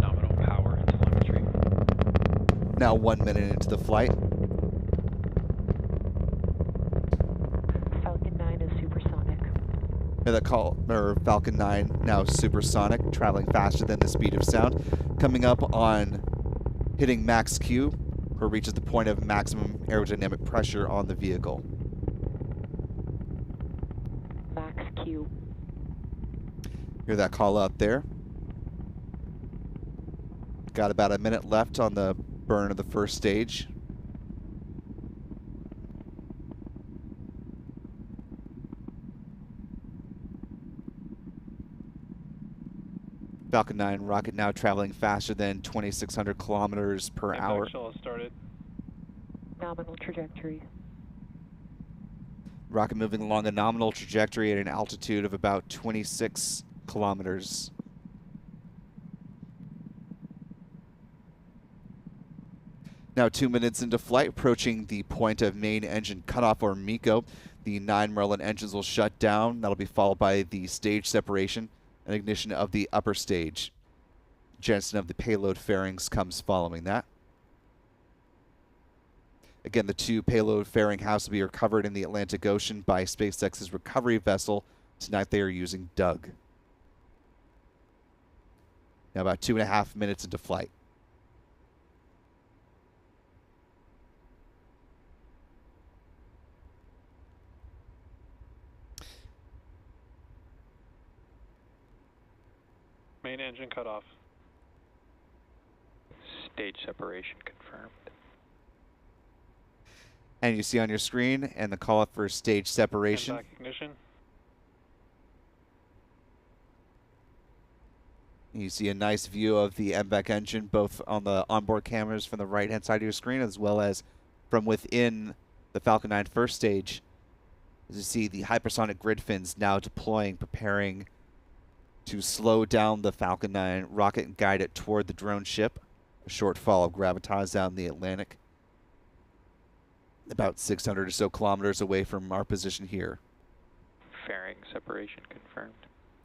Nominal power and telemetry. Now 1 minute into the flight. Falcon 9 is supersonic. Falcon 9 now supersonic, traveling faster than the speed of sound. Coming up on hitting max Q, where it reaches the point of maximum aerodynamic pressure on the vehicle. Max Q. Hear that call out there. Got about a minute left on the burn of the first stage. Falcon 9 rocket now traveling faster than 2,600 kilometers per hour. Impact shell has started. Nominal trajectory. Rocket moving along a nominal trajectory at an altitude of about 26 kilometers. Now 2 minutes into flight, approaching the point of main engine cutoff, or MECO. The 9 Merlin engines will shut down. That'll be followed by the stage separation and ignition of the upper stage. Jettison of the payload fairings comes following that. Again, the 2 payload fairing halves will be recovered in the Atlantic Ocean by SpaceX's recovery vessel. Tonight they are using Doug. Now about 2.5 minutes into flight. Main engine cut off. Stage separation confirmed. And you see on your screen and the call up for stage separation. Back ignition. You see a nice view of the MVAC engine, both on the onboard cameras from the right-hand side of your screen, as well as from within the Falcon 9 first stage. As you see the hypersonic grid fins now deploying, preparing to slow down the Falcon 9 rocket and guide it toward the drone ship. A short fall of gravitas out in the Atlantic, about 600 or so kilometers away from our position here. Fairing separation confirmed.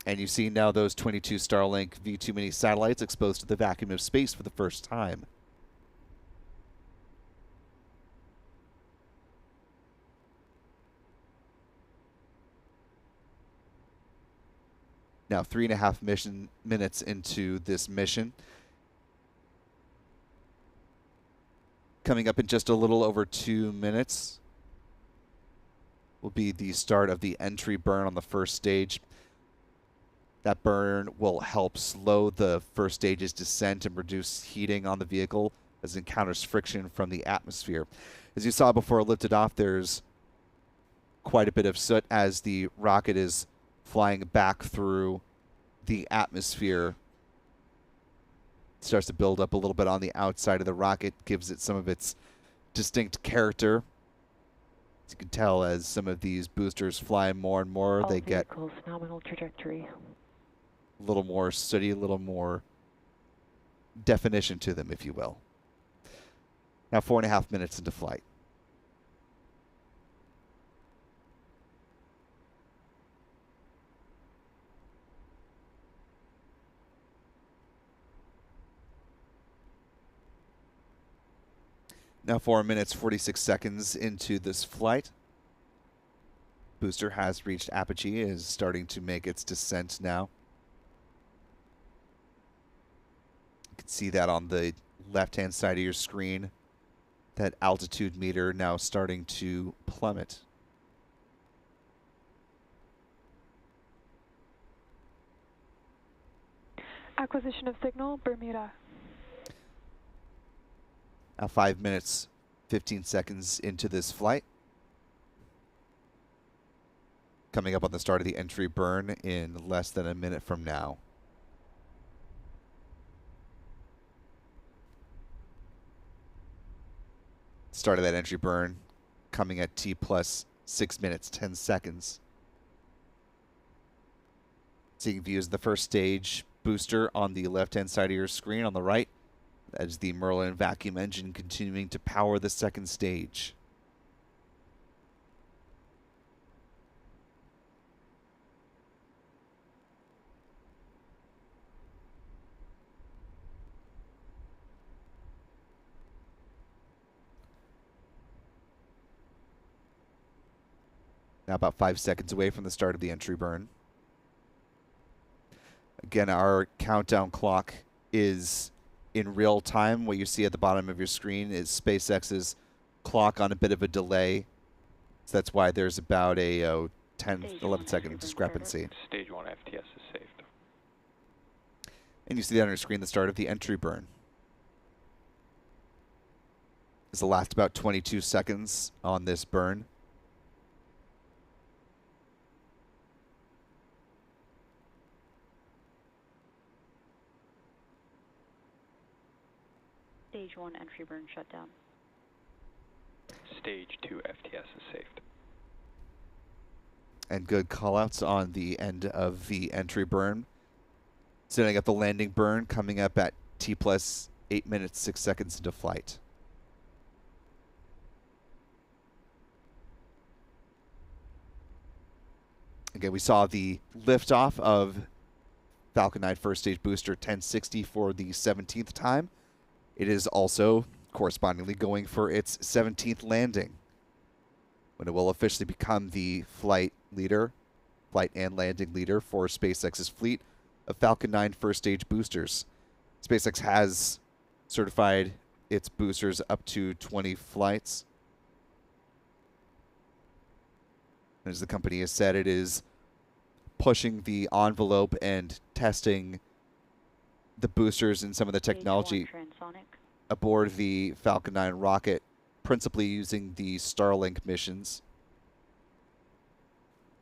And you see now those 22 Starlink V2 mini satellites exposed to the vacuum of space for the first time. Now 3.5 minutes into this mission. Coming up in just a little over 2 minutes will be the start of the entry burn on the first stage. That burn will help slow the first stage's descent and reduce heating on the vehicle as it encounters friction from the atmosphere. As you saw before it lifted off, there's quite a bit of soot as the rocket is flying back through the atmosphere. It starts to build up a little bit on the outside of the rocket, gives it some of its distinct character. As you can tell, as some of these boosters fly more and more, All they get vehicles, nominal trajectory. a little more sooty, a little more definition to them, if you will. Now 4.5 minutes into flight. Now 4 minutes, 46 seconds into this flight. Booster has reached apogee, is starting to make its descent now. You can see that on the left-hand side of your screen. That altitude meter now starting to plummet. Acquisition of signal, Bermuda. Now 5 minutes, 15 seconds into this flight. Coming up on the start of the entry burn in less than a minute from now. Start of that entry burn coming at T plus 6 minutes, 10 seconds. Seeing views of the first stage booster on the left-hand side of your screen. On the right, that is the Merlin vacuum engine continuing to power the second stage. Now about 5 seconds away from the start of the entry burn. Again, our countdown clock is in real time. What you see at the bottom of your screen is SpaceX's clock on a bit of a delay. So that's why there's about a 10, 11 second discrepancy. Stage 1 FTS is saved. And you see that on your screen, the start of the entry burn. This will last about 22 seconds on this burn. Stage 1 entry burn shutdown. Stage 2 FTS is saved. And good callouts on the end of the entry burn. Setting up the landing burn coming up at T plus 8 minutes, 6 seconds into flight. Again, we saw the liftoff of Falcon 9 first stage booster 1060 for the 17th time. It is also correspondingly going for its 17th landing, when it will officially become the flight and landing leader for SpaceX's fleet of Falcon 9 first stage boosters. SpaceX has certified its boosters up to 20 flights. As the company has said, it is pushing the envelope and testing the boosters and some of the technology aboard the Falcon 9 rocket, principally using the Starlink missions,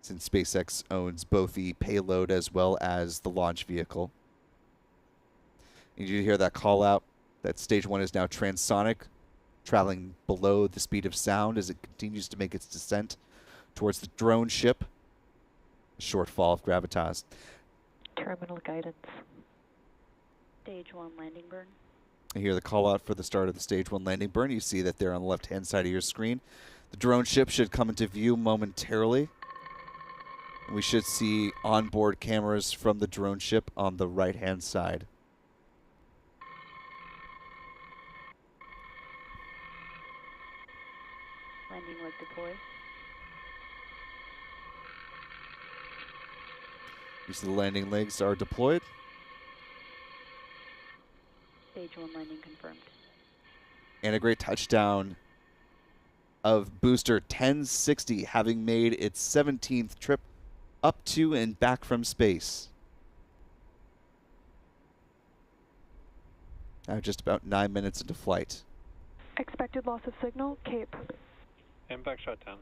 since SpaceX owns both the payload as well as the launch vehicle. And you hear that call out that stage 1 is now transonic, traveling below the speed of sound as it continues to make its descent towards the drone ship. A short fall of gravitas. Terminal guidance. Stage 1 landing burn. You hear the call out for the start of the stage 1 landing burn. You see that there on the left-hand side of your screen. The drone ship should come into view momentarily. We should see onboard cameras from the drone ship on the right-hand side. Landing leg deploy. You see the landing legs are deployed. Stage 1 landing confirmed. And a great touchdown of booster 1060, having made its 17th trip up to and back from space. Now just about 9 minutes into flight. Expected loss of signal, Cape. Impact shutdown.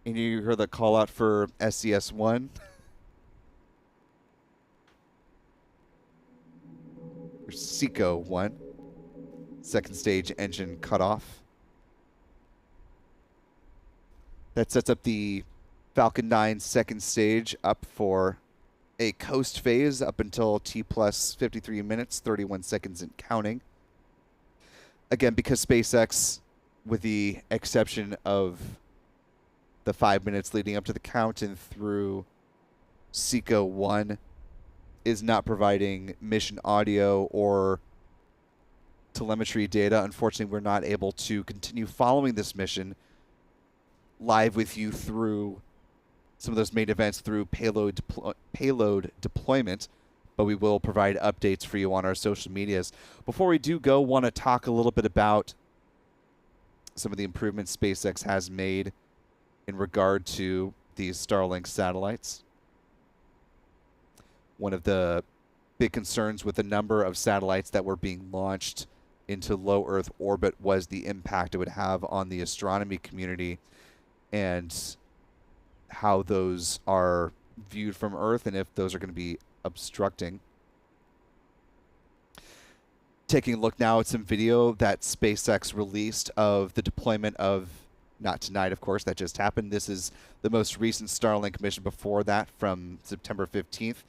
And you heard the call out for SCS-1. Or SECO-1. Second stage engine cutoff. That sets up the Falcon 9 second stage up for a coast phase up until T plus 53 minutes, 31 seconds and counting. Again, because SpaceX, with the exception of the 5 minutes leading up to the count and through SECO-1, is not providing mission audio or telemetry data. Unfortunately, we're not able to continue following this mission live with you through some of those main events through payload deployment, but we will provide updates for you on our social medias. Before we do go, want to talk a little bit about some of the improvements SpaceX has made in regard to these Starlink satellites. One of the big concerns with the number of satellites that were being launched into low Earth orbit was the impact it would have on the astronomy community and how those are viewed from Earth and if those are going to be obstructing. taking a look now at some video that SpaceX released of the deployment of, not tonight, of course, that just happened. This is the most recent Starlink mission before that from September 15th.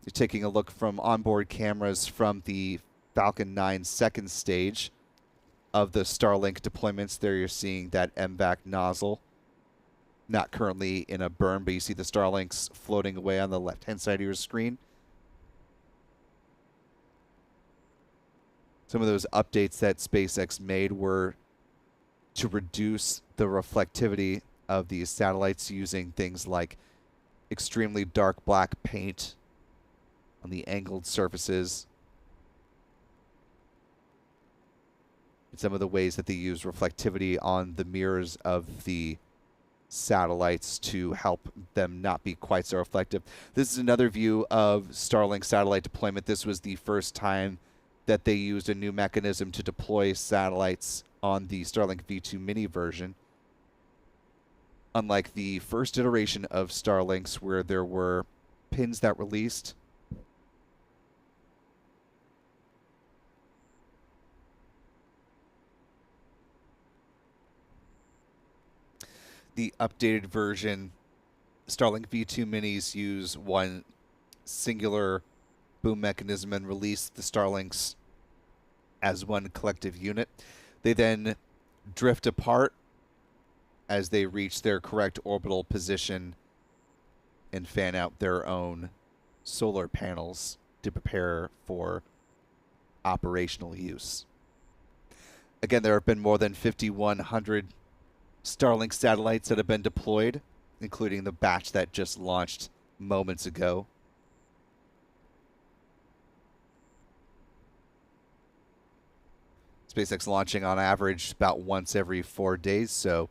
You're taking a look from onboard cameras from the Falcon 9 second stage of the Starlink deployments. There you're seeing that MVAC nozzle, not currently in a burn, but you see the Starlinks floating away on the left-hand side of your screen. Some of those updates that SpaceX made were to reduce the reflectivity of these satellites using things like extremely dark black paint on the angled surfaces. And some of the ways that they use reflectivity on the mirrors of the satellites to help them not be quite so reflective. This is another view of Starlink satellite deployment. This was the first time that they used a new mechanism to deploy satellites on the Starlink V2 mini version. Unlike the first iteration of Starlinks where there were pins that released, the updated version, Starlink V2 minis use one singular boom mechanism and release the Starlinks as one collective unit. They then drift apart as they reach their correct orbital position and fan out their own solar panels to prepare for operational use. Again, there have been more than 5,100 Starlink satellites that have been deployed, including the batch that just launched moments ago. SpaceX launching on average about once every 4 days, so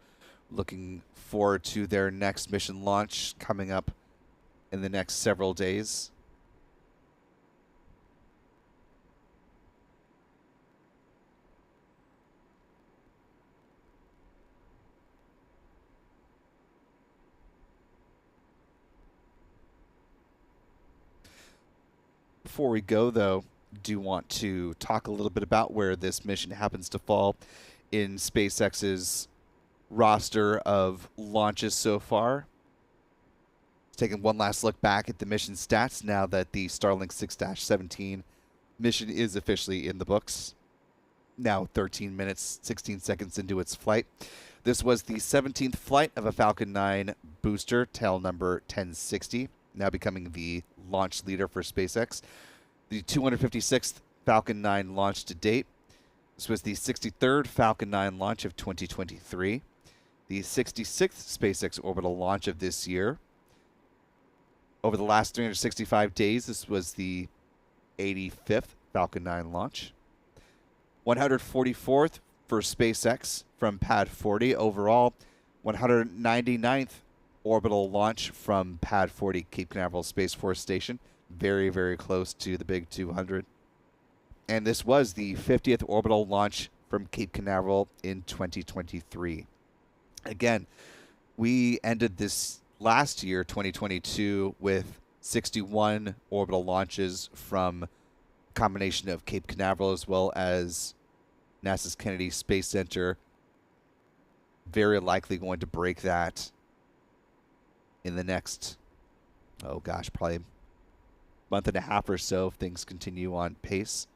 looking forward to their next mission launch coming up in the next several days. Before we go, though, do want to talk a little bit about where this mission happens to fall in SpaceX's roster of launches so far. Taking one last look back at the mission stats now that the Starlink 6-17 mission is officially in the books. Now 13 minutes, 16 seconds into its flight. This was the 17th flight of a Falcon 9 booster, tail number 1060, now becoming the launch leader for SpaceX. The 256th Falcon 9 launch to date. This was the 63rd Falcon 9 launch of 2023. The 66th SpaceX orbital launch of this year. Over the last 365 days, this was the 85th Falcon 9 launch. 144th for SpaceX from Pad 40 overall. 199th orbital launch from Pad 40 Cape Canaveral Space Force Station. Very, very close to the big 200. And this was the 50th orbital launch from Cape Canaveral in 2023. Again, we ended this last year, 2022, with 61 orbital launches from a combination of Cape Canaveral as well as NASA's Kennedy Space Center. Very likely going to break that in the next, oh gosh, probably month and a half or so if things continue on pace.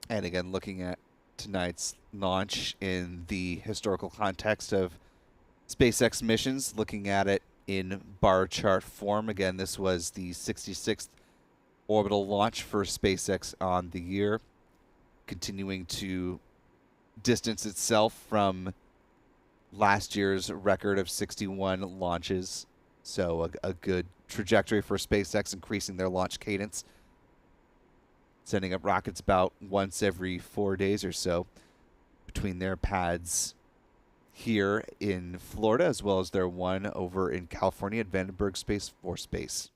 And again, looking at tonight's launch in the historical context of SpaceX missions, looking at it in bar chart form. Again, this was the 66th orbital launch for SpaceX on the year, continuing to distance itself from last year's record of 61 launches. So a good trajectory for SpaceX, increasing their launch cadence. sending up rockets about once every 4 days or so between their pads here in Florida, as well as their one over in California at Vandenberg Space Force Base.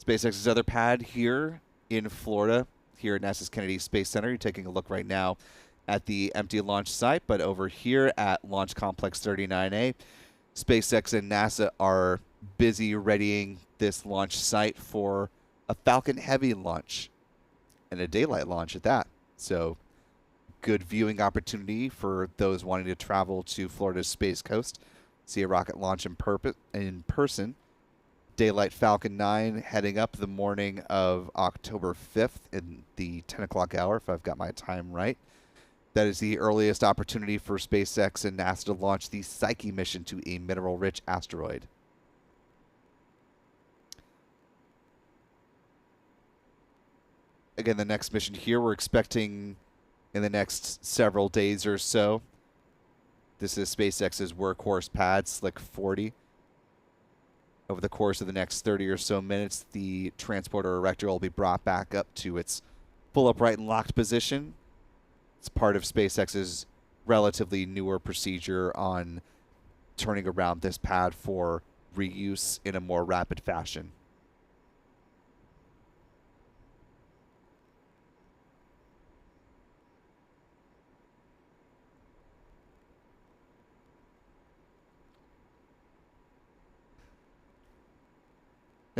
SpaceX's other pad here in Florida, here at NASA's Kennedy Space Center. You're taking a look right now at the empty launch site, but over here at Launch Complex 39A, SpaceX and NASA are busy readying this launch site for a Falcon Heavy launch and a daylight launch at that. So good viewing opportunity for those wanting to travel to Florida's Space Coast, see a rocket launch in person. Daylight Falcon 9 heading up the morning of October 5th in the 10 o'clock hour, if I've got my time right. That is the earliest opportunity for SpaceX and NASA to launch the Psyche mission to a mineral-rich asteroid. Again, the next mission here we're expecting in the next several days or so. This is SpaceX's workhorse pad, Slick 40. Over the course of the next 30 or so minutes, the transporter erector will be brought back up to its full upright and locked position. It's part of SpaceX's relatively newer procedure on turning around this pad for reuse in a more rapid fashion.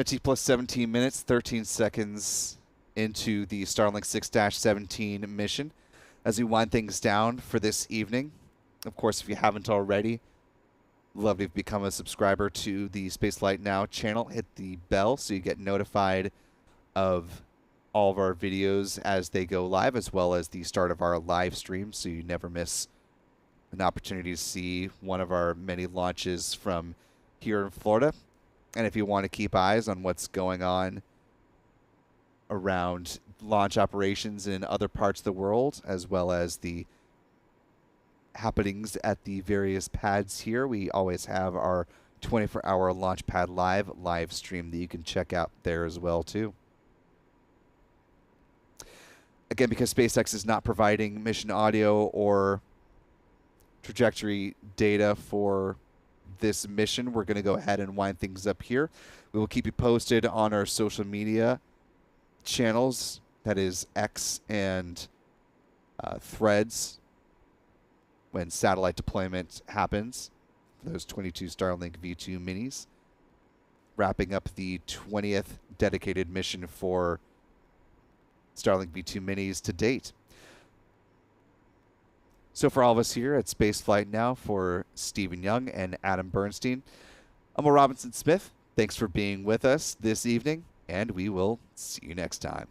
T plus 17 minutes, 13 seconds into the Starlink 6-17 mission. As we wind things down for this evening, of course, if you haven't already, love to become a subscriber to the Spaceflight Now channel. Hit the bell so you get notified of all of our videos as they go live, as well as the start of our live stream, so you never miss an opportunity to see one of our many launches from here in Florida. And if you want to keep eyes on what's going on around launch operations in other parts of the world, as well as the happenings at the various pads here, we always have our 24-hour Launchpad live stream that you can check out there as well, too. Again, because SpaceX is not providing mission audio or trajectory data for this mission, we're going to go ahead and wind things up here. We will keep you posted on our social media channels, that is X and Threads, when satellite deployment happens for those 22 Starlink V2 minis, wrapping up the 20th dedicated mission for Starlink V2 minis to date. So for all of us here at Spaceflight Now, for Stephen Young and Adam Bernstein, I'm Will Robinson Smith. Thanks for being with us this evening, and we will see you next time.